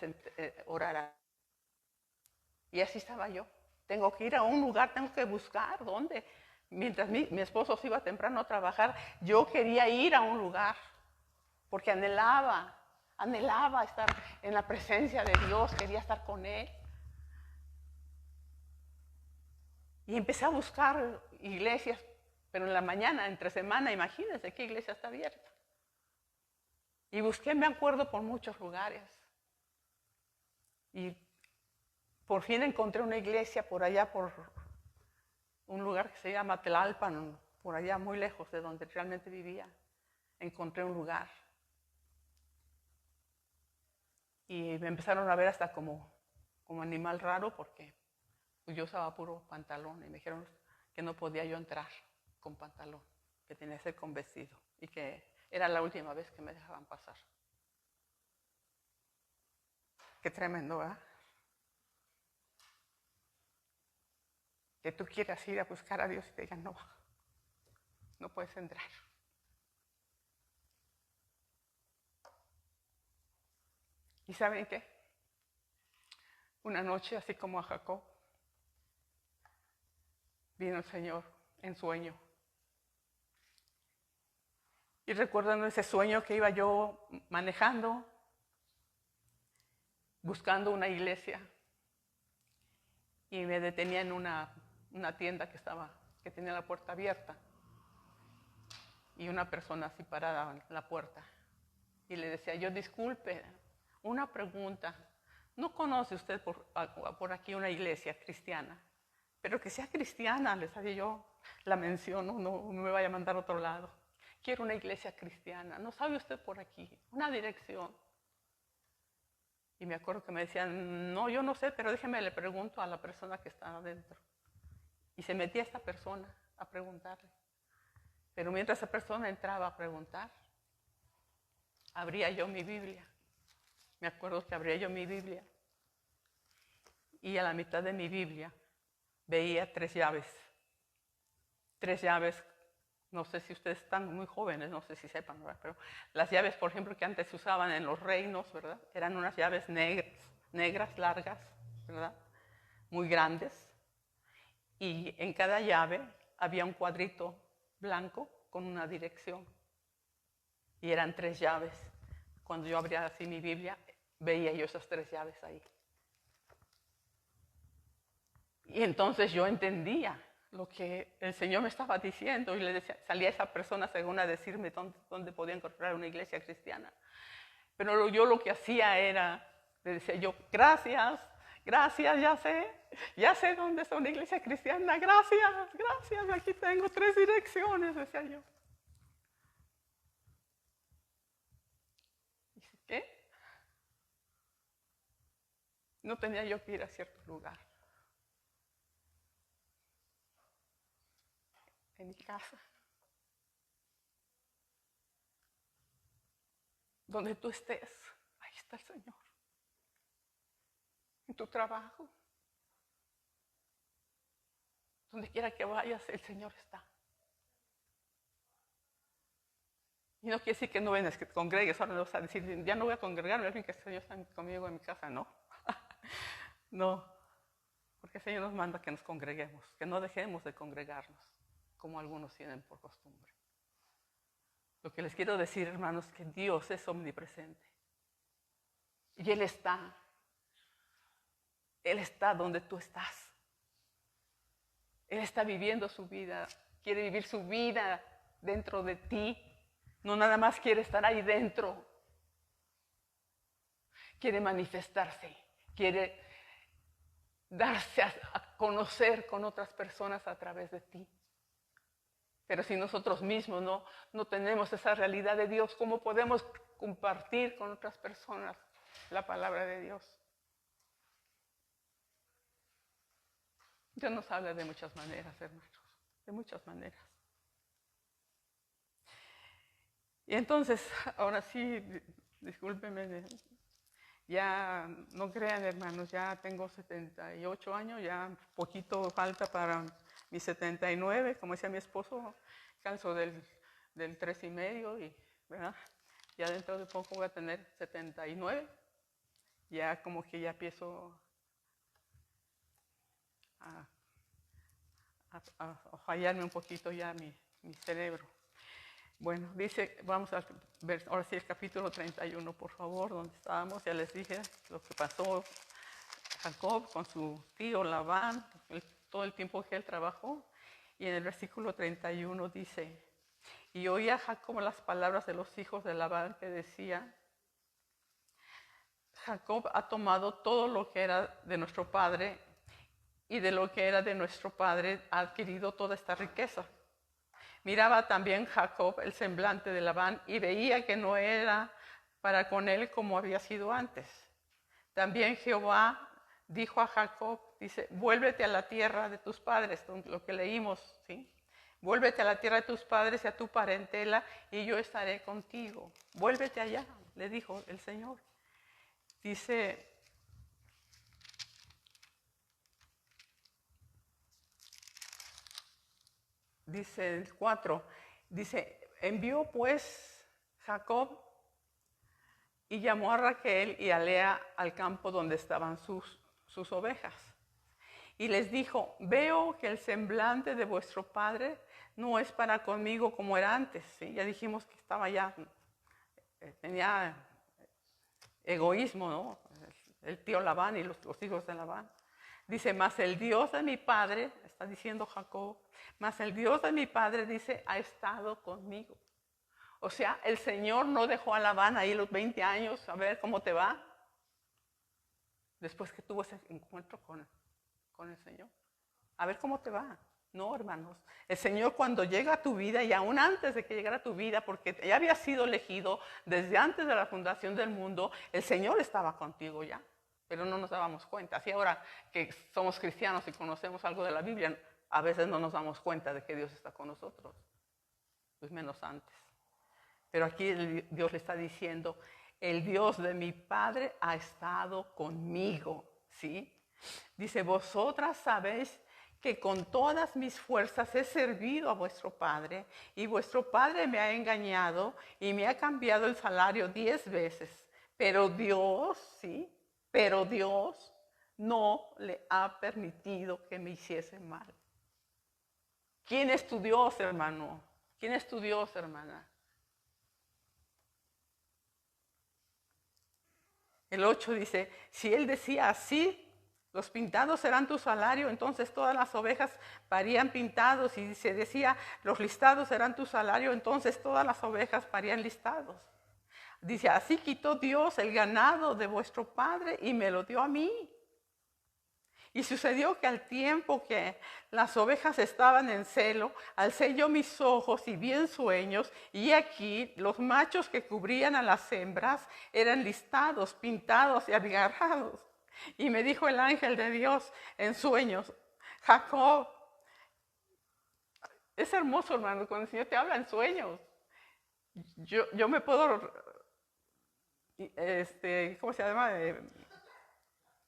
[SPEAKER 1] orar. Y así estaba yo. Tengo que ir a un lugar, tengo que buscar dónde. Mientras mi esposo se iba temprano a trabajar, yo quería ir a un lugar. Porque anhelaba estar en la presencia de Dios, quería estar con Él. Y empecé a buscar iglesias, pero en la mañana, entre semana, imagínense qué iglesia está abierta. Y busqué, me acuerdo, por muchos lugares. Y por fin encontré una iglesia por allá, por un lugar que se llama Tlalpan, por allá muy lejos de donde realmente vivía. Encontré un lugar. Y me empezaron a ver hasta como animal raro, porque pues yo usaba puro pantalón y me dijeron que no podía yo entrar con pantalón, que tenía que ser con vestido y que era la última vez que me dejaban pasar. Qué tremendo, ¿verdad? Que tú quieras ir a buscar a Dios y te digan, no puedes entrar. ¿Y saben qué? Una noche, así como a Jacob, vino el Señor en sueño. Y recuerdo ese sueño que iba yo manejando, buscando una iglesia, y me detenía en una tienda que tenía la puerta abierta, y una persona así parada en la puerta. Y le decía yo, disculpe, una pregunta, ¿no conoce usted por aquí una iglesia cristiana? Pero que sea cristiana, le sabía yo, la menciono, no me vaya a mandar a otro lado. Quiero una iglesia cristiana, ¿no sabe usted por aquí? Una dirección. Y me acuerdo que me decían, no, yo no sé, pero déjeme le pregunto a la persona que está adentro. Y se metía esta persona a preguntarle. Pero mientras esa persona entraba a preguntar, abría yo mi Biblia. Me acuerdo que abría yo mi Biblia. Y a la mitad de mi Biblia veía 3 llaves. 3 llaves No sé si ustedes están muy jóvenes, no sé si sepan, ¿verdad? Pero las llaves, por ejemplo, que antes se usaban en los reinos, ¿verdad? Eran unas llaves negras, largas, ¿verdad? Muy grandes. Y en cada llave había un cuadrito blanco con una dirección. Y eran 3 llaves. Cuando yo abría así mi Biblia, veía yo esas 3 llaves ahí. Y entonces yo entendía lo que el Señor me estaba diciendo y le decía, salía esa persona según a decirme dónde podía encontrar una iglesia cristiana. Pero yo lo que hacía era, le decía yo, gracias, ya sé dónde está una iglesia cristiana, gracias, aquí tengo 3 direcciones, decía yo. Dice, ¿qué? No tenía yo que ir a cierto lugar. En mi casa, donde tú estés, ahí está el Señor. En tu trabajo, donde quiera que vayas, el Señor está. Y no quiere decir que no vengas, que te congregues, ahora no vas a decir, ya no voy a congregarme, es bien que el Señor está conmigo en mi casa, no. No, porque el Señor nos manda que nos congreguemos, que no dejemos de congregarnos, como algunos tienen por costumbre. Lo que les quiero decir, hermanos, que Dios es omnipresente. Y Él está donde tú estás. Él está viviendo su vida, quiere vivir su vida dentro de ti. No nada más quiere estar ahí dentro. Quiere manifestarse, quiere darse a conocer con otras personas a través de ti. Pero si nosotros mismos no tenemos esa realidad de Dios, ¿cómo podemos compartir con otras personas la palabra de Dios? Dios nos habla de muchas maneras, hermanos, de muchas maneras. Y entonces, ahora sí, discúlpenme, ya no crean, hermanos, ya tengo 78 años, ya poquito falta para mis 79, como decía mi esposo, canso del 3,5, ¿verdad? Ya dentro de poco voy a tener 79, ya como que ya empiezo a fallarme un poquito ya mi cerebro. Bueno, dice, vamos a ver ahora sí el capítulo 31, por favor, donde estábamos. Ya les dije lo que pasó Jacob con su tío Labán, todo el tiempo que él trabajó. Y en el versículo 31 dice, y oía Jacob las palabras de los hijos de Labán que decía, Jacob ha tomado todo lo que era de nuestro padre y de lo que era de nuestro padre ha adquirido toda esta riqueza. Miraba también Jacob el semblante de Labán y veía que no era para con él como había sido antes. También Jehová dijo a Jacob, dice, vuélvete a la tierra de tus padres, lo que leímos, ¿sí? Vuélvete a la tierra de tus padres y a tu parentela y yo estaré contigo. Vuélvete allá, le dijo el Señor. Dice el 4, dice, envió pues Jacob y llamó a Raquel y a Lea al campo donde estaban sus ovejas. Y les dijo, veo que el semblante de vuestro padre no es para conmigo como era antes. ¿Sí? Ya dijimos que estaba ya, tenía egoísmo, ¿no? El tío Labán y los hijos de Labán. Dice, mas el Dios de mi padre, está diciendo Jacob, mas el Dios de mi padre, dice, ha estado conmigo. O sea, el Señor no dejó a Labán ahí los 20 años a ver cómo te va. Después que tuvo ese encuentro con el Señor. A ver cómo te va. No, hermanos. El Señor cuando llega a tu vida y aún antes de que llegara a tu vida, porque ya había sido elegido desde antes de la fundación del mundo, el Señor estaba contigo ya. Pero no nos dábamos cuenta. Así ahora que somos cristianos y conocemos algo de la Biblia, a veces no nos damos cuenta de que Dios está con nosotros. Pues menos antes. Pero aquí Dios le está diciendo, el Dios de mi padre ha estado conmigo, ¿sí? Dice, vosotras sabéis que con todas mis fuerzas he servido a vuestro padre, y vuestro padre me ha engañado y me ha cambiado el salario 10 veces. Pero Dios, sí, pero Dios no le ha permitido que me hiciese mal. ¿Quién es tu Dios, hermano? ¿Quién es tu Dios, hermana? El 8 dice, si él decía así, los pintados serán tu salario, entonces todas las ovejas parían pintados. Y se decía, los listados serán tu salario, entonces todas las ovejas parían listados. Dice, así quitó Dios el ganado de vuestro padre y me lo dio a mí. Y sucedió que al tiempo que las ovejas estaban en celo, alcé yo mis ojos y vi en sueños, y aquí los machos que cubrían a las hembras eran listados, pintados y abigarrados. Y me dijo el ángel de Dios en sueños, Jacob. Es hermoso, hermano, cuando el Señor te habla en sueños. Yo me puedo, ¿cómo se llama?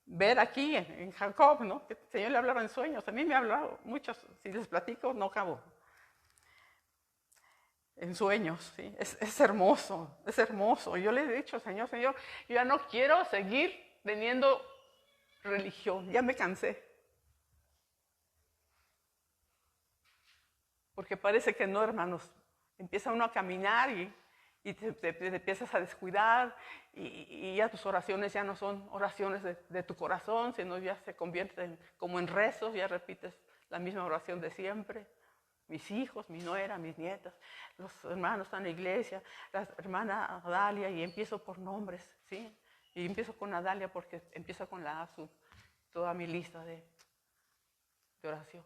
[SPEAKER 1] Ver aquí en Jacob, ¿no? Que el Señor le hablaba en sueños. A mí me ha hablado muchos, si les platico no acabo. En sueños, ¿sí? Es hermoso, es hermoso. Yo le he dicho, Señor, yo ya no quiero seguir teniendo religión, ya me cansé. Porque parece que no, hermanos. Empieza uno a caminar y te empiezas a descuidar y ya tus oraciones ya no son oraciones de tu corazón, sino ya se convierten como en rezos, ya repites la misma oración de siempre. Mis hijos, mi nuera, mis nietas, los hermanos están en la iglesia, la hermana Adalia, y empiezo por nombres, ¿sí? Y empiezo con Adalia porque empiezo con la ASU, toda mi lista de oración.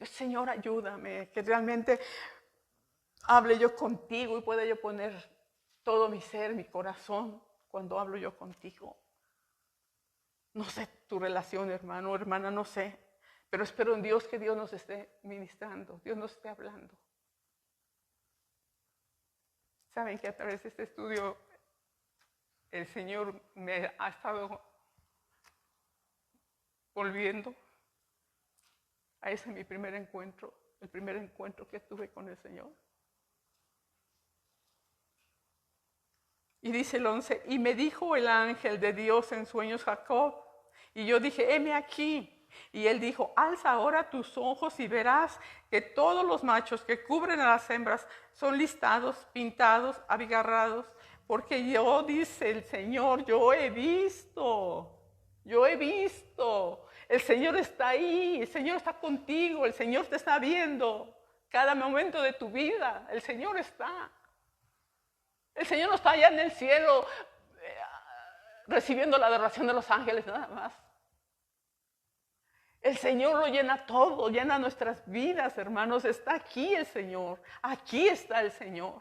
[SPEAKER 1] Señor, ayúdame, que realmente hable yo contigo y pueda yo poner todo mi ser, mi corazón, cuando hablo yo contigo. No sé tu relación, hermano o hermana, no sé, pero espero en Dios que Dios nos esté ministrando, Dios nos esté hablando. Saben que a través de este estudio el Señor me ha estado volviendo a ese mi primer encuentro, el primer encuentro que tuve con el Señor. Y dice el 11, y me dijo el ángel de Dios en sueños, Jacob. Y yo dije, heme aquí. Y él dijo, alza ahora tus ojos y verás que todos los machos que cubren a las hembras son listados, pintados, abigarrados. Porque yo, dice el Señor, yo he visto. El Señor está ahí, el Señor está contigo, el Señor te está viendo. Cada momento de tu vida, el Señor está. El Señor no está allá en el cielo recibiendo la adoración de los ángeles nada más. El Señor lo llena todo, llena nuestras vidas, hermanos. Está aquí el Señor, aquí está el Señor.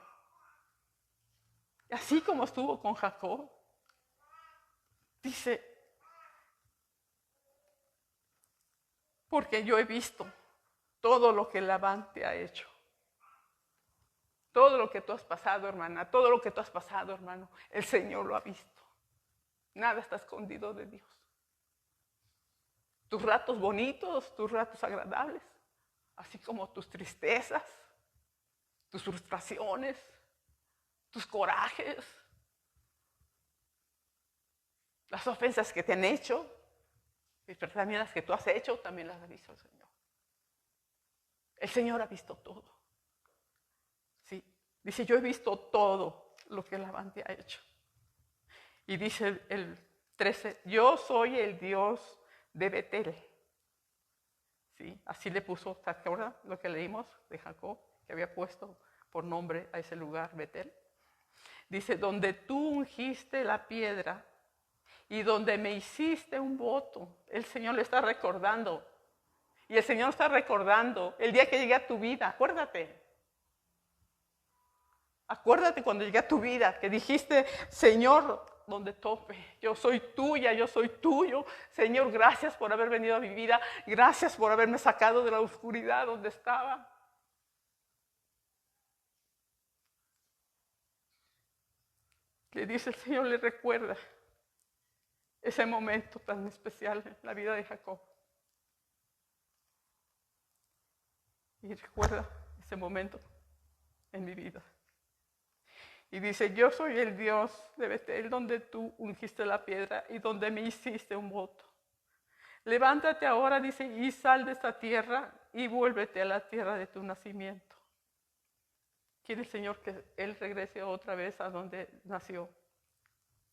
[SPEAKER 1] Así como estuvo con Jacob. Dice, porque yo he visto todo lo que Labán te ha hecho. Todo lo que tú has pasado, hermana, todo lo que tú has pasado, hermano, el Señor lo ha visto. Nada está escondido de Dios. Tus ratos bonitos, tus ratos agradables, así como tus tristezas, tus frustraciones, tus corajes, las ofensas que te han hecho, y también las que tú has hecho, también las ha visto el Señor. El Señor ha visto todo. Sí, dice, yo he visto todo lo que Labán te ha hecho. Y dice el 13, yo soy el Dios de Betel. Sí, así le puso, ¿te acuerdas lo que leímos de Jacob? Que había puesto por nombre a ese lugar, Betel. Dice, donde tú ungiste la piedra y donde me hiciste un voto. El Señor le está recordando. Y el Señor está recordando el día que llegué a tu vida. Acuérdate. Acuérdate cuando llegué a tu vida, que dijiste, Señor, donde tope, yo soy tuya, yo soy tuyo. Señor, gracias por haber venido a mi vida. Gracias por haberme sacado de la oscuridad donde estaba. Le dice el Señor, le recuerda ese momento tan especial en la vida de Jacob. Y recuerda ese momento en mi vida. Y dice, yo soy el Dios de Betel, donde tú ungiste la piedra y donde me hiciste un voto. Levántate ahora, dice, y sal de esta tierra y vuélvete a la tierra de tu nacimiento. Quiere el Señor que Él regrese otra vez a donde nació,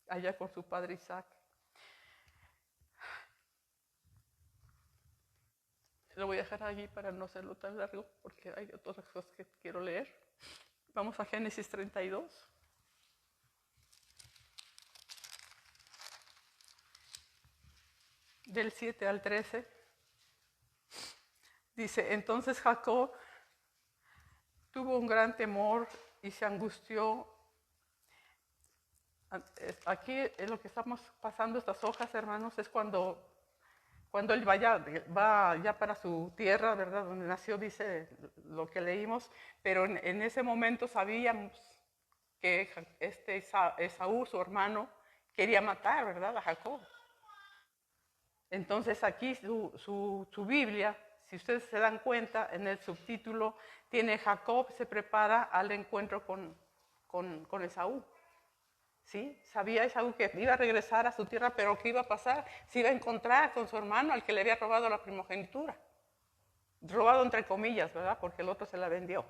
[SPEAKER 1] allá con su padre Isaac. Lo voy a dejar allí para no hacerlo tan largo, porque hay otras cosas que quiero leer. Vamos a Génesis 32. Del 7 al 13. Dice, entonces Jacob tuvo un gran temor y se angustió. Aquí lo que estamos pasando, estas hojas, hermanos, es cuando él va ya para su tierra, ¿verdad? Donde nació, dice lo que leímos, pero en ese momento sabíamos que Esaú, su hermano, quería matar, ¿verdad? A Jacob. Entonces aquí su Biblia, si ustedes se dan cuenta, en el subtítulo tiene Jacob se prepara al encuentro con Esaú. ¿Sí? Sabía Esaú que iba a regresar a su tierra, pero ¿qué iba a pasar? Se iba a encontrar con su hermano al que le había robado la primogenitura. Robado entre comillas, ¿verdad? Porque el otro se la vendió.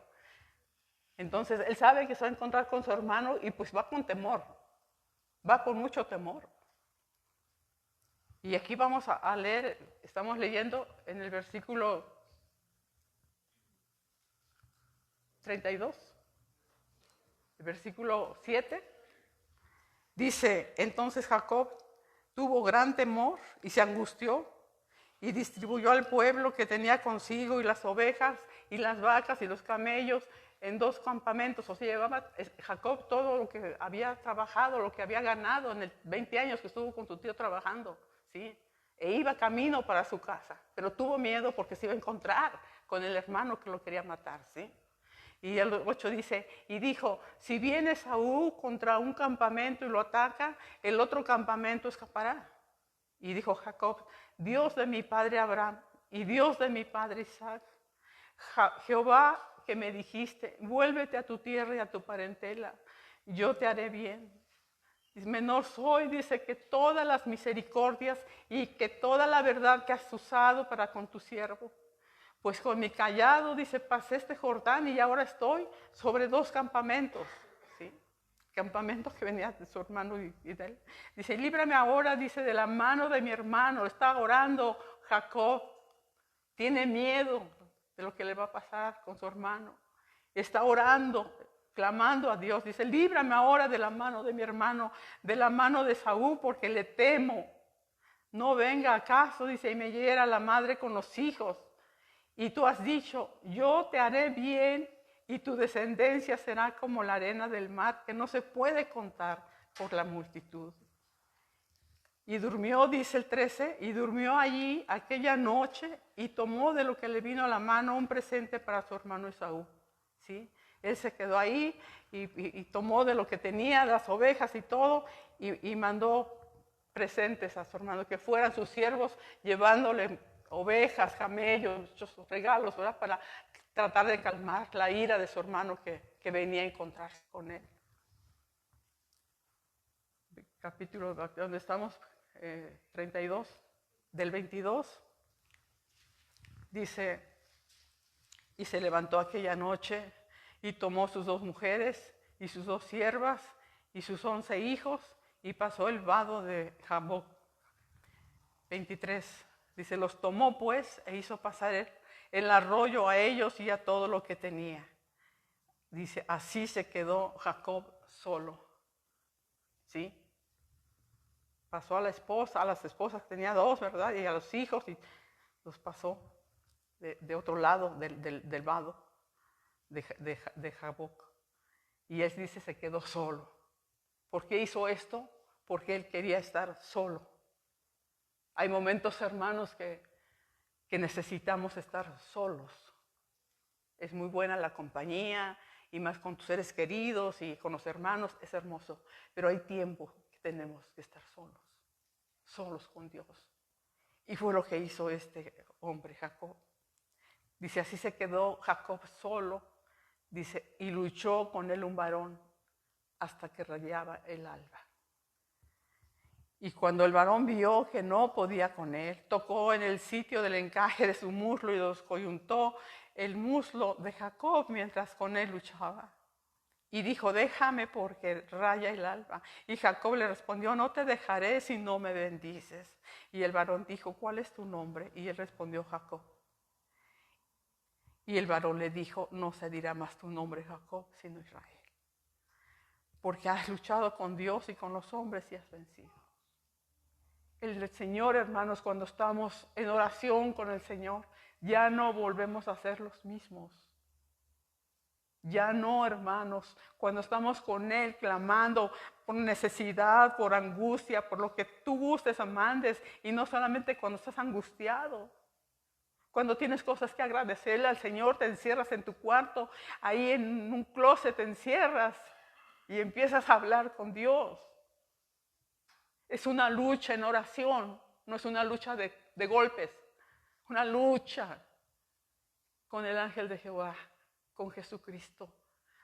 [SPEAKER 1] Entonces él sabe que se va a encontrar con su hermano y pues va con temor. Va con mucho temor. Y aquí vamos a leer, estamos leyendo en el versículo 32, el versículo 7, dice, entonces Jacob tuvo gran temor y se angustió y distribuyó al pueblo que tenía consigo y las ovejas y las vacas y los camellos en 2 campamentos. O sea, llevaba Jacob todo lo que había trabajado, lo que había ganado en el 20 años que estuvo con su tío trabajando. ¿Sí? E iba camino para su casa, pero tuvo miedo porque se iba a encontrar con el hermano que lo quería matar, ¿sí? Y el 8 dice, y dijo, si viene Esaú contra un campamento y lo ataca, el otro campamento escapará. Y dijo Jacob, Dios de mi padre Abraham y Dios de mi padre Isaac, Jehová que me dijiste, vuélvete a tu tierra y a tu parentela, yo te haré bien. Menor soy, dice, que todas las misericordias y que toda la verdad que has usado para con tu siervo. Pues con mi callado, dice, pasé este Jordán y ahora estoy sobre 2 campamentos. ¿Sí? Campamentos que venía de su hermano y de él. Dice, líbrame ahora, dice, de la mano de mi hermano. Está orando Jacob. Tiene miedo de lo que le va a pasar con su hermano. Está orando, clamando a Dios. Dice, líbrame ahora de la mano de mi hermano, de la mano de Saúl, porque le temo. No venga acaso, dice, y me hiera la madre con los hijos. Y tú has dicho, yo te haré bien y tu descendencia será como la arena del mar, que no se puede contar por la multitud. Y durmió, dice el 13, y durmió allí aquella noche y tomó de lo que le vino a la mano un presente para su hermano Esaú. ¿Sí? Él se quedó ahí y tomó de lo que tenía, las ovejas y todo, y mandó presentes a su hermano, que fueran sus siervos llevándole ovejas, camellos, muchos regalos, ¿verdad? Para tratar de calmar la ira de su hermano que venía a encontrarse con él. Capítulo donde estamos, 32, del 22, dice, y se levantó aquella noche y tomó sus 2 mujeres y sus 2 siervas y sus 11 hijos y pasó el vado de Jaboc. 23, dice, los tomó pues e hizo pasar el arroyo a ellos y a todo lo que tenía. Dice, así se quedó Jacob solo. ¿Sí? Pasó a las esposas, tenía 2, ¿verdad? Y a los hijos, y los pasó de otro lado del vado de Jaboc. Y él dice, se quedó solo. ¿Por qué hizo esto? Porque él quería estar solo. Hay momentos, hermanos, que necesitamos estar solos. Es muy buena la compañía, y más con tus seres queridos y con los hermanos, es hermoso. Pero hay tiempo que tenemos que estar solos con Dios. Y fue lo que hizo este hombre, Jacob. Dice, así se quedó Jacob solo, dice, y luchó con él un varón hasta que rayaba el alba. Y cuando el varón vio que no podía con él, tocó en el sitio del encaje de su muslo y descoyuntó el muslo de Jacob mientras con él luchaba. Y dijo, déjame porque raya el alba. Y Jacob le respondió, no te dejaré si no me bendices. Y el varón dijo, ¿cuál es tu nombre? Y él respondió, Jacob. Y el varón le dijo, no se dirá más tu nombre Jacob, sino Israel. Porque has luchado con Dios y con los hombres y has vencido. El Señor, hermanos, cuando estamos en oración con el Señor, ya no volvemos a ser los mismos. Ya no, hermanos, cuando estamos con Él clamando por necesidad, por angustia, por lo que tú gustes, mandes, y no solamente cuando estás angustiado. Cuando tienes cosas que agradecerle al Señor, te encierras en tu cuarto, ahí en un closet te encierras y empiezas a hablar con Dios. Es una lucha en oración, no es una lucha de golpes, una lucha con el ángel de Jehová, con Jesucristo.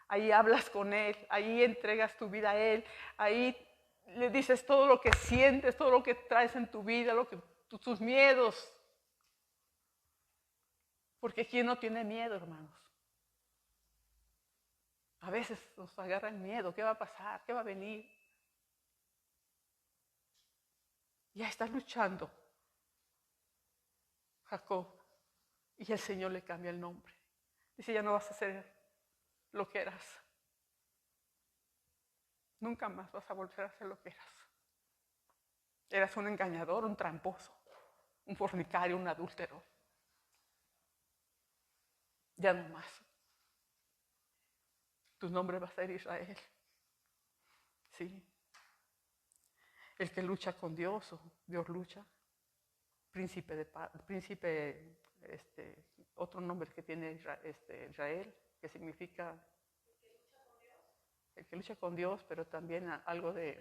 [SPEAKER 1] Ahí hablas con Él, ahí entregas tu vida a Él, ahí le dices todo lo que sientes, todo lo que traes en tu vida, tus miedos. Porque ¿quién no tiene miedo, hermanos? A veces nos agarra el miedo, ¿qué va a pasar? ¿Qué va a venir? Ya está luchando Jacob y el Señor le cambia el nombre. Dice, ya no vas a ser lo que eras. Nunca más vas a volver a ser lo que eras. Eras un engañador, un tramposo, un fornicario, un adúltero. Ya no más. Tu nombre va a ser Israel. Sí. El que lucha con Dios, o Dios lucha. Príncipe de paz, otro nombre que tiene Israel, que significa el que lucha con Dios, pero también algo de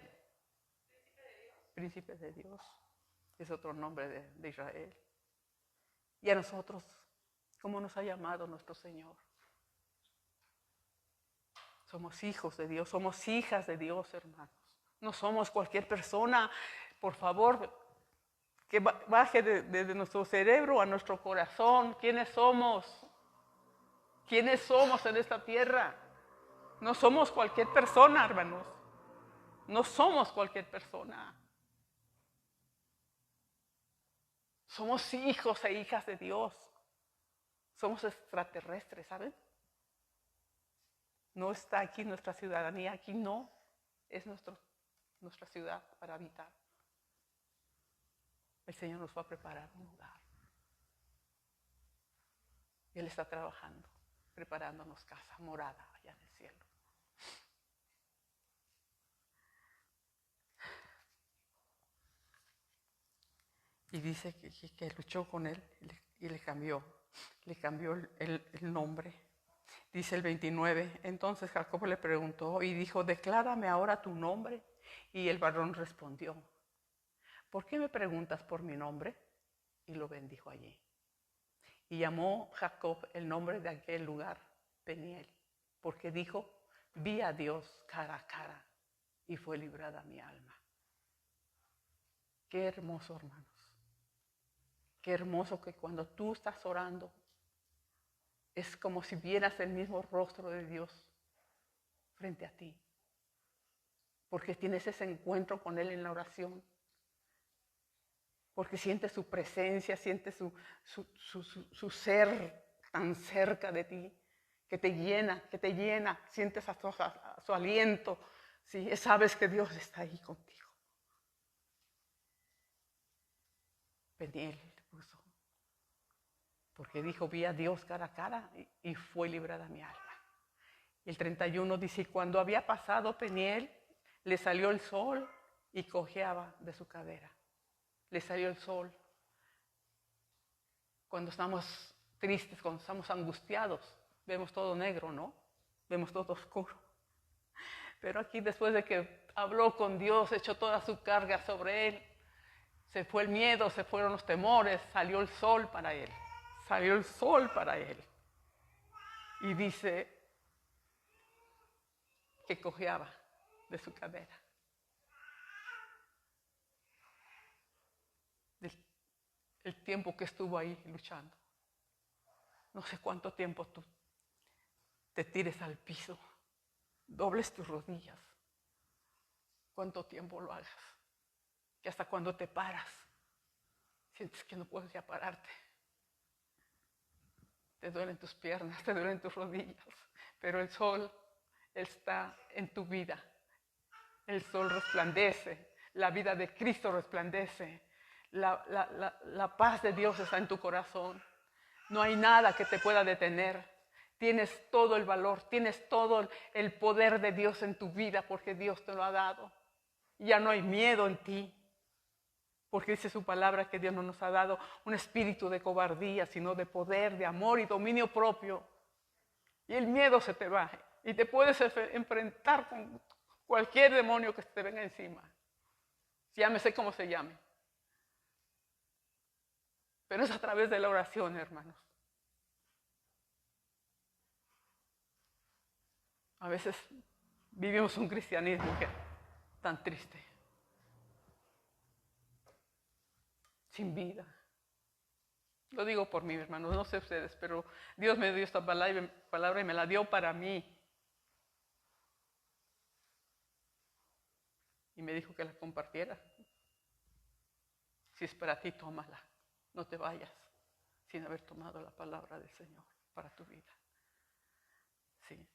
[SPEAKER 1] príncipe de Dios, es otro nombre de Israel. Y a nosotros, ¿cómo nos ha llamado nuestro Señor? Somos hijos de Dios, somos hijas de Dios, hermanos. No somos cualquier persona, por favor, que baje desde nuestro cerebro a nuestro corazón. ¿Quiénes somos? ¿Quiénes somos en esta tierra? No somos cualquier persona, hermanos. No somos cualquier persona. Somos hijos e hijas de Dios. Somos extraterrestres, ¿saben? No está aquí nuestra ciudadanía, aquí no. Es nuestra ciudad para habitar. El Señor nos va a preparar un lugar. Él está trabajando, preparándonos casa, morada allá en el cielo. Y dice que luchó con él y le cambió el nombre. Dice el 29, entonces Jacob le preguntó y dijo, declárame ahora tu nombre. Y el varón respondió, ¿por qué me preguntas por mi nombre? Y lo bendijo allí. Y llamó Jacob el nombre de aquel lugar Peniel, porque dijo, vi a Dios cara a cara y fue librada mi alma. Qué hermoso, hermanos. Qué hermoso que cuando tú estás orando, es como si vieras el mismo rostro de Dios frente a ti. Porque tienes ese encuentro con Él en la oración. Porque sientes su presencia, sientes su ser tan cerca de ti, que te llena, sientes a su aliento. ¿Sí? Sabes que Dios está ahí contigo. Peniel le puso. Porque dijo, vi a Dios cara a cara y fue librada mi alma. Y el 31 dice, cuando había pasado Peniel, le salió el sol y cojeaba de su cadera. Le salió el sol. Cuando estamos tristes, cuando estamos angustiados, vemos todo negro, ¿no? Vemos todo oscuro. Pero aquí, después de que habló con Dios, echó toda su carga sobre él, se fue el miedo, se fueron los temores, salió el sol para él. salió el sol para él. Y dice que cojeaba de su cadera. El tiempo que estuvo ahí luchando. No sé cuánto tiempo tú te tires al piso, dobles tus rodillas. Cuánto tiempo lo hagas. Que hasta cuando te paras, sientes que no puedes ya pararte. Te duelen tus piernas, te duelen tus rodillas. Pero el sol está en tu vida. El sol resplandece. La vida de Cristo resplandece. La paz de Dios está en tu corazón. No hay nada que te pueda detener. Tienes todo el valor, tienes todo el poder de Dios en tu vida porque Dios te lo ha dado. Ya no hay miedo en ti. Porque dice su palabra que Dios no nos ha dado un espíritu de cobardía, sino de poder, de amor y dominio propio. Y el miedo se te va. Y te puedes enfrentar con cualquier demonio que te venga encima. Llámese como se llame. Pero es a través de la oración, hermanos. A veces vivimos un cristianismo tan triste. Sin vida. Lo digo por mí, hermanos, no sé ustedes, pero Dios me dio esta palabra y me la dio para mí. Y me dijo que la compartiera. Si es para ti, tómala. No te vayas sin haber tomado la palabra del Señor para tu vida. Sí.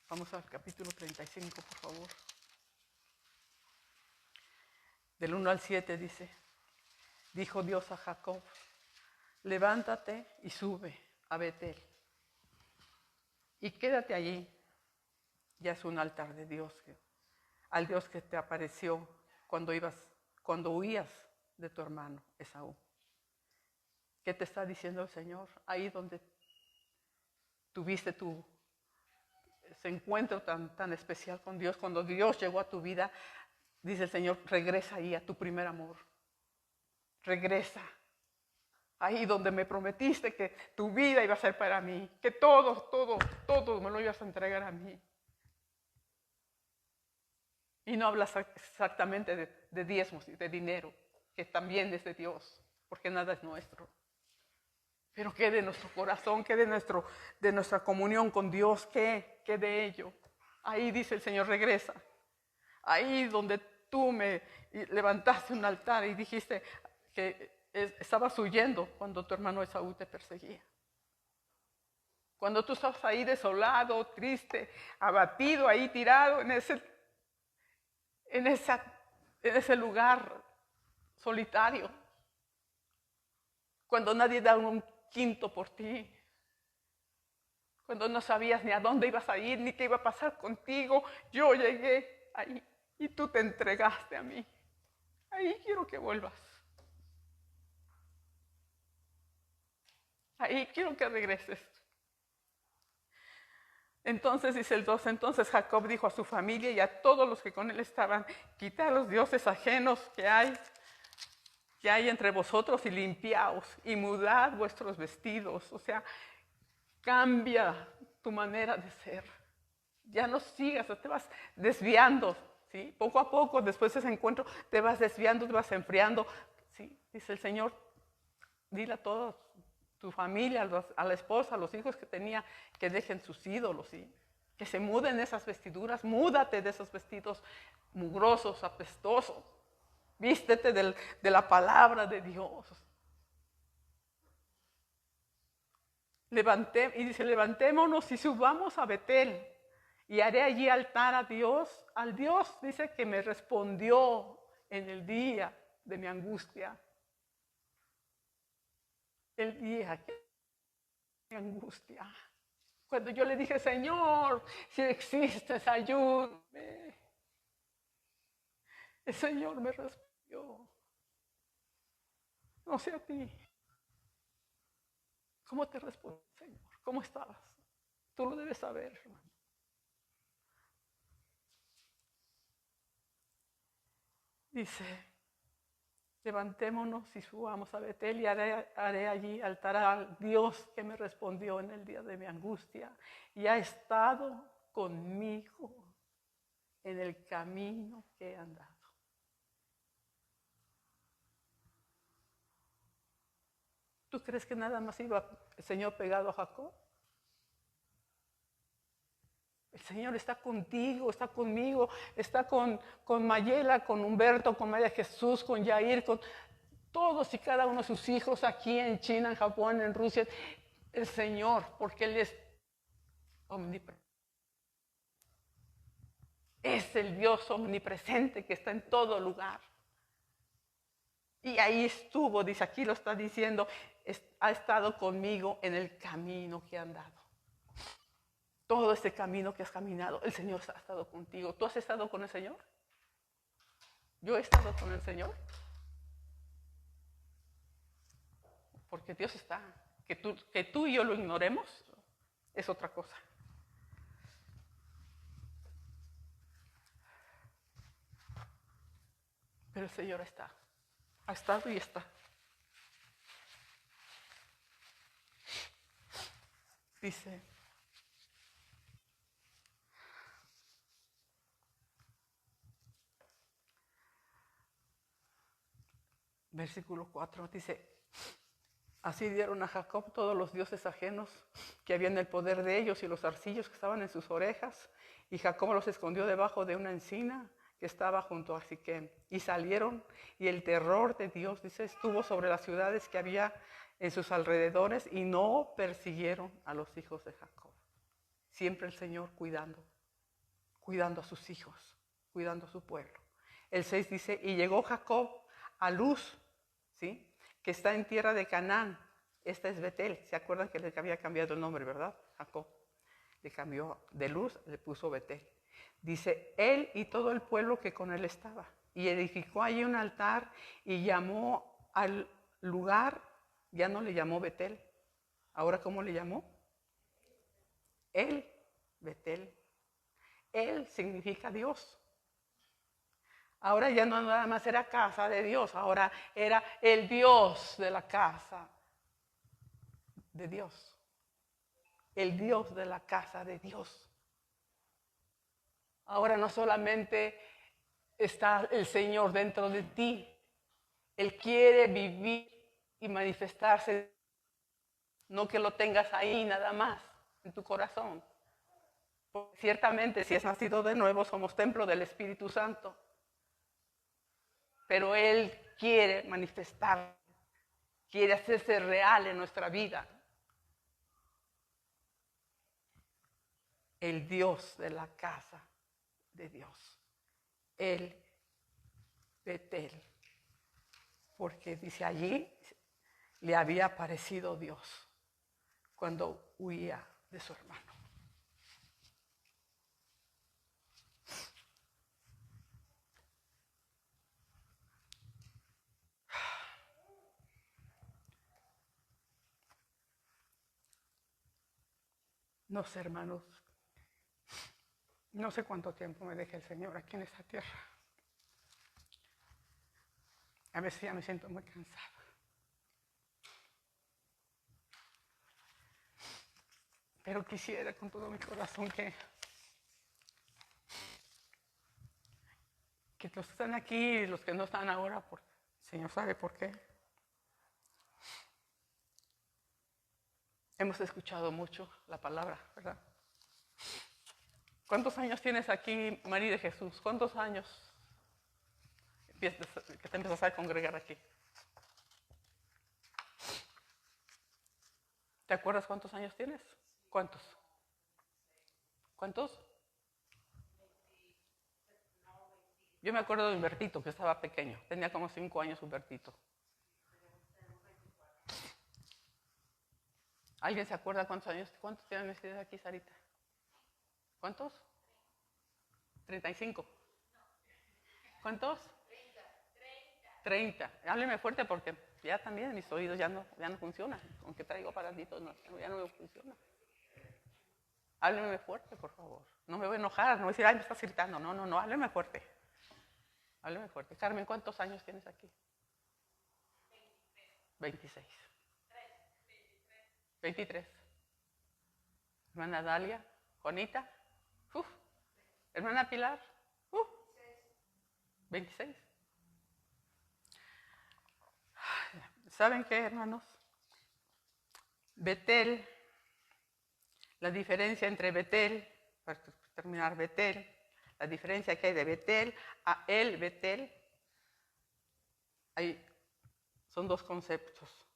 [SPEAKER 1] Vamos al capítulo 35, por favor. Del 1 al 7 dice, dijo Dios a Jacob, levántate y sube a Betel y quédate allí. Ya es un altar de Dios, al Dios que te apareció cuando huías de tu hermano Esaú. ¿Qué te está diciendo el Señor? Ahí donde tuviste ese encuentro tan especial con Dios, cuando Dios llegó a tu vida, dice el Señor, regresa ahí a tu primer amor. Regresa. Ahí donde me prometiste que tu vida iba a ser para mí, que todo me lo ibas a entregar a mí. Y no hablas exactamente de diezmos y de dinero, que también es de Dios, porque nada es nuestro. Pero qué de nuestro corazón, qué de nuestra comunión con Dios, qué de ello. Ahí dice el Señor, regresa. Ahí donde tú me levantaste un altar y dijiste que estabas huyendo cuando tu hermano Esaú te perseguía. Cuando tú estabas ahí desolado, triste, abatido, ahí tirado en ese lugar solitario. Cuando nadie da un quinto por ti. Cuando no sabías ni a dónde ibas a ir, ni qué iba a pasar contigo. Yo llegué ahí y tú te entregaste a mí. Ahí quiero que vuelvas. Ahí quiero que regreses. Entonces dice el 12, entonces Jacob dijo a su familia y a todos los que con él estaban, quitad los dioses ajenos que hay entre vosotros y limpiaos y mudad vuestros vestidos. O sea, cambia tu manera de ser. Ya no sigas, te vas desviando, ¿sí? Poco a poco, después de ese encuentro, te vas desviando, te vas enfriando, ¿sí? Dice el Señor, dile a toda tu familia, a la esposa, a los hijos que tenía, que dejen sus ídolos, ¿sí? Que se muden esas vestiduras, múdate de esos vestidos mugrosos, apestosos. Vístete de la palabra de Dios. Y dice, levantémonos y subamos a Betel. Y haré allí altar a Dios. Al Dios, dice, que me respondió en el día de mi angustia. El día de mi angustia. Cuando yo le dije, Señor, si existes, ayúdame. El Señor me respondió. No sé a ti. ¿Cómo te respondió, Señor? ¿Cómo estabas? Tú lo debes saber, hermano. Dice, levantémonos y subamos a Betel y haré allí altar al Dios que me respondió en el día de mi angustia y ha estado conmigo en el camino que he andado. ¿Tú crees que nada más iba el Señor pegado a Jacob? El Señor está contigo, está conmigo, está con Mayela, con Humberto, con María Jesús, con Yair, con todos y cada uno de sus hijos aquí en China, en Japón, en Rusia. El Señor, porque Él es omnipresente. Es el Dios omnipresente que está en todo lugar. Y ahí estuvo, dice, aquí lo está diciendo, ha estado conmigo en el camino que he andado. Todo este camino que has caminado, el Señor ha estado contigo. ¿Tú has estado con el Señor? ¿Yo he estado con el Señor? Porque Dios está. Que tú y yo lo ignoremos es otra cosa. Pero el Señor está. Ha estado y está. Dice, versículo 4, dice, así dieron a Jacob todos los dioses ajenos que había en el poder de ellos y los arcillos que estaban en sus orejas, y Jacob los escondió debajo de una encina que estaba junto a Siquem. Y salieron, y el terror de Dios, dice, estuvo sobre las ciudades que había en sus alrededores, y no persiguieron a los hijos de Jacob. Siempre el Señor cuidando a sus hijos, cuidando a su pueblo. El 6 dice, y llegó Jacob a Luz, ¿sí?, que está en tierra de Canaán. Esta es Betel. ¿Se acuerdan que le había cambiado el nombre, verdad? Jacob. Le cambió de Luz, le puso Betel. Dice, él y todo el pueblo que con él estaba. Y edificó allí un altar y llamó al lugar, ya no le llamó Betel. ¿Ahora cómo le llamó? Él, Betel. Él significa Dios. Ahora ya no nada más era casa de Dios, ahora era el Dios de la casa de Dios. El Dios de la casa de Dios. Ahora no solamente está el Señor dentro de ti, Él quiere vivir y manifestarse, no que lo tengas ahí nada más, en tu corazón. Porque ciertamente si es nacido de nuevo somos templo del Espíritu Santo. Pero Él quiere manifestar, quiere hacerse real en nuestra vida. El Dios de la casa de Dios. El Betel. Porque dice allí le había aparecido Dios cuando huía de su hermano. No sé, hermanos, no sé cuánto tiempo me deje el Señor aquí en esta tierra. A veces ya me siento muy cansada. Pero quisiera con todo mi corazón que los que están aquí y los que no están ahora, porque el Señor sabe por qué. Hemos escuchado mucho la palabra, ¿verdad? ¿Cuántos años tienes aquí, María de Jesús? ¿Cuántos años que te empiezas a congregar aquí? ¿Te acuerdas cuántos años tienes? ¿Cuántos? ¿Cuántos? Yo me acuerdo de Humbertito, que estaba pequeño. Tenía como 5 años Humbertito. ¿Alguien se acuerda cuántos años tienes aquí, Sarita? ¿Cuántos? 35. ¿Cuántos? 30. Hábleme fuerte porque ya también mis oídos ya no funcionan. Aunque traigo aparatitos, ya no me funciona. Hábleme fuerte, por favor. No me voy a enojar, no voy a decir, ay, me estás gritando. No, hábleme fuerte. Háblame fuerte. Carmen, ¿cuántos años tienes aquí? 26. 23. Hermana Dalia, Juanita, hermana Pilar, 26. ¿Saben qué, hermanos? Betel, la diferencia entre Betel, para terminar Betel, la diferencia que hay de Betel a el Betel, son dos conceptos.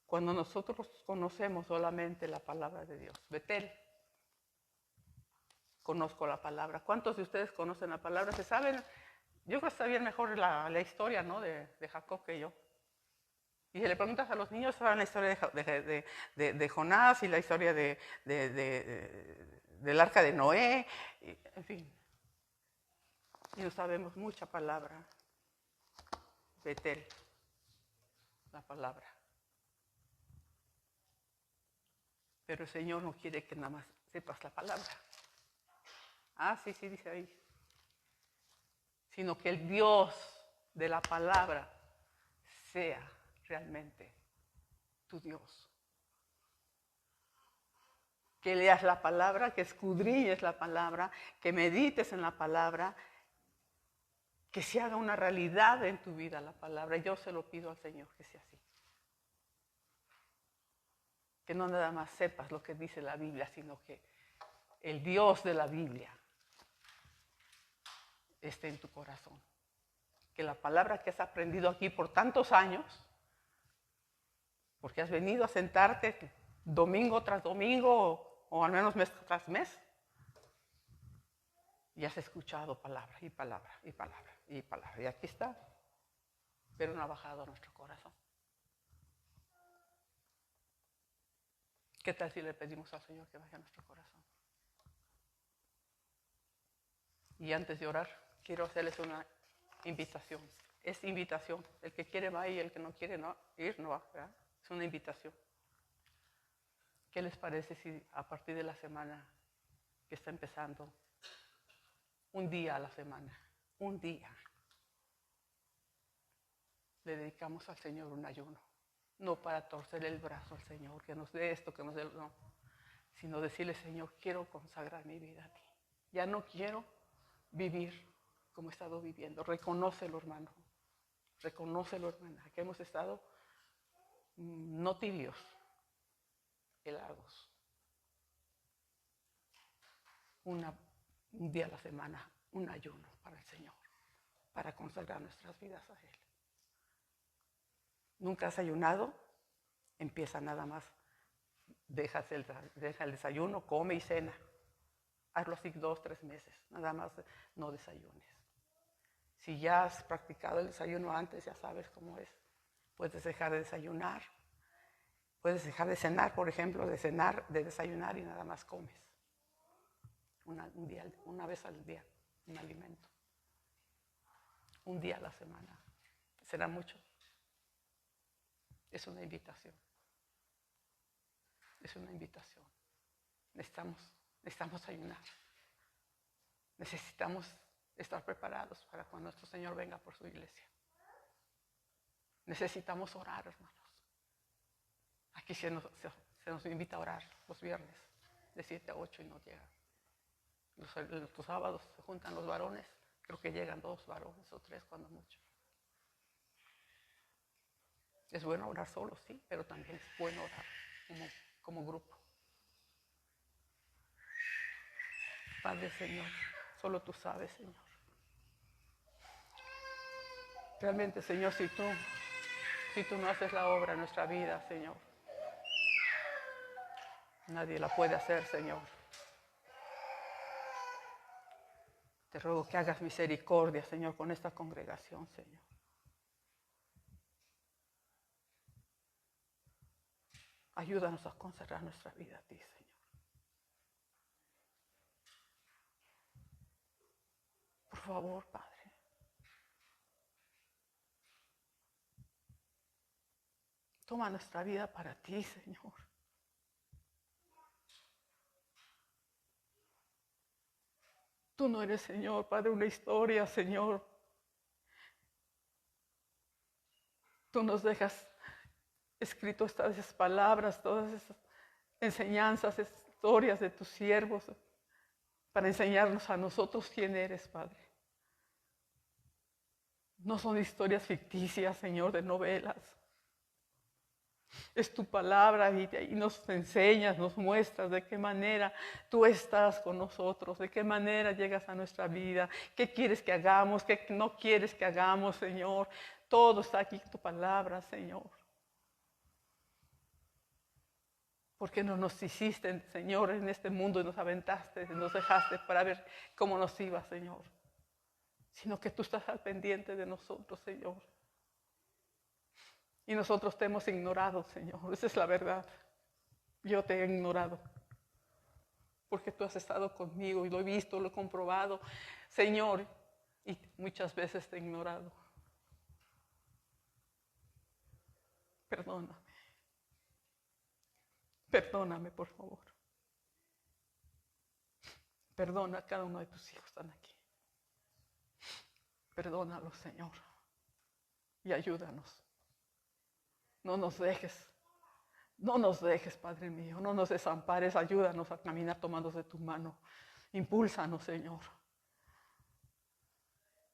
[SPEAKER 1] Cuando nosotros conocemos solamente la palabra de Dios, Betel, conozco la palabra. ¿Cuántos de ustedes conocen la palabra? ¿Se saben? Yo creo que sabían mejor la historia, ¿no? de Jacob que yo. Y si le preguntas a los niños, saben la historia de Jonás y la historia del arca de Noé, en fin. Y no sabemos mucha palabra. Betel, la palabra. Pero el Señor no quiere que nada más sepas la palabra. Ah, sí, dice ahí. Sino que el Dios de la palabra sea realmente tu Dios. Que leas la palabra, que escudriñes la palabra, que medites en la palabra, que se haga una realidad en tu vida la palabra. Yo se lo pido al Señor que sea así. Que no nada más sepas lo que dice la Biblia, sino que el Dios de la Biblia esté en tu corazón. Que la palabra que has aprendido aquí por tantos años, porque has venido a sentarte domingo tras domingo o al menos mes tras mes, y has escuchado palabra y palabra y palabra y palabra. Y aquí está, pero no ha bajado a nuestro corazón. ¿Qué tal si le pedimos al Señor que baje a nuestro corazón? Y antes de orar, quiero hacerles una invitación. Es invitación. El que quiere va y el que no quiere ir no va. ¿Verdad? Es una invitación. ¿Qué les parece si a partir de la semana que está empezando, un día a la semana, un día, le dedicamos al Señor un ayuno? No para torcer el brazo al Señor, que nos dé esto, que nos dé... No, sino decirle, Señor, quiero consagrar mi vida a ti. Ya no quiero vivir como he estado viviendo. Reconócelo, hermano. Reconócelo, hermana, que hemos estado no tibios, helados. Un día a la semana, un ayuno para el Señor, para consagrar nuestras vidas a Él. ¿Nunca has ayunado? Empieza nada más. Deja el desayuno, come y cena. Hazlo así 2, 3 meses. Nada más no desayunes. Si ya has practicado el desayuno antes, ya sabes cómo es. Puedes dejar de desayunar. Puedes dejar de cenar, por ejemplo, de desayunar y nada más comes. Una vez al día, un alimento. Un día a la semana. ¿Será mucho? Es una invitación. Es una invitación. Necesitamos ayunar. Necesitamos estar preparados para cuando nuestro Señor venga por su iglesia. Necesitamos orar, hermanos. Aquí se nos invita a orar los viernes de 7 a 8 y no llegan. Los sábados se juntan los varones, creo que llegan 2 varones o 3 cuando mucho. Es bueno orar solo, sí, pero también es bueno orar como grupo. Padre, Señor, solo tú sabes, Señor. Realmente, Señor, si tú no haces la obra en nuestra vida, Señor, nadie la puede hacer, Señor. Te ruego que hagas misericordia, Señor, con esta congregación, Señor. Ayúdanos a consagrar nuestra vida a ti, Señor. Por favor, Padre. Toma nuestra vida para ti, Señor. Tú no eres, Señor, Padre, una historia, Señor, Tú nos dejas escrito esas palabras, todas esas enseñanzas, historias de tus siervos, para enseñarnos a nosotros quién eres, Padre. No son historias ficticias, Señor, de novelas. Es tu palabra y nos enseñas, nos muestras de qué manera tú estás con nosotros, de qué manera llegas a nuestra vida, qué quieres que hagamos, qué no quieres que hagamos, Señor. Todo está aquí en tu palabra, Señor. ¿Por qué no nos hiciste, Señor, en este mundo y nos aventaste, nos dejaste para ver cómo nos iba, Señor? Sino que tú estás al pendiente de nosotros, Señor. Y nosotros te hemos ignorado, Señor. Esa es la verdad. Yo te he ignorado. Porque tú has estado conmigo y lo he visto, lo he comprobado, Señor. Y muchas veces te he ignorado. Perdóname. Perdóname, por favor. Perdona a cada uno de tus hijos que están aquí. Perdónalos, Señor. Y ayúdanos. No nos dejes. No nos dejes, Padre mío. No nos desampares. Ayúdanos a caminar tomados de tu mano. Impúlsanos, Señor.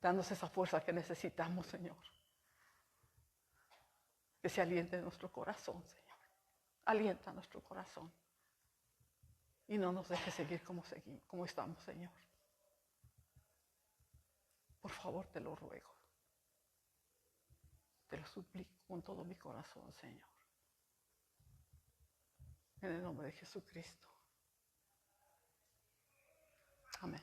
[SPEAKER 1] Danos esa fuerza que necesitamos, Señor. Que se aliente nuestro corazón, Señor. Alienta nuestro corazón. Y no nos dejes seguir como estamos, Señor. Por favor, te lo ruego. Te lo suplico con todo mi corazón, Señor. En el nombre de Jesucristo. Amén.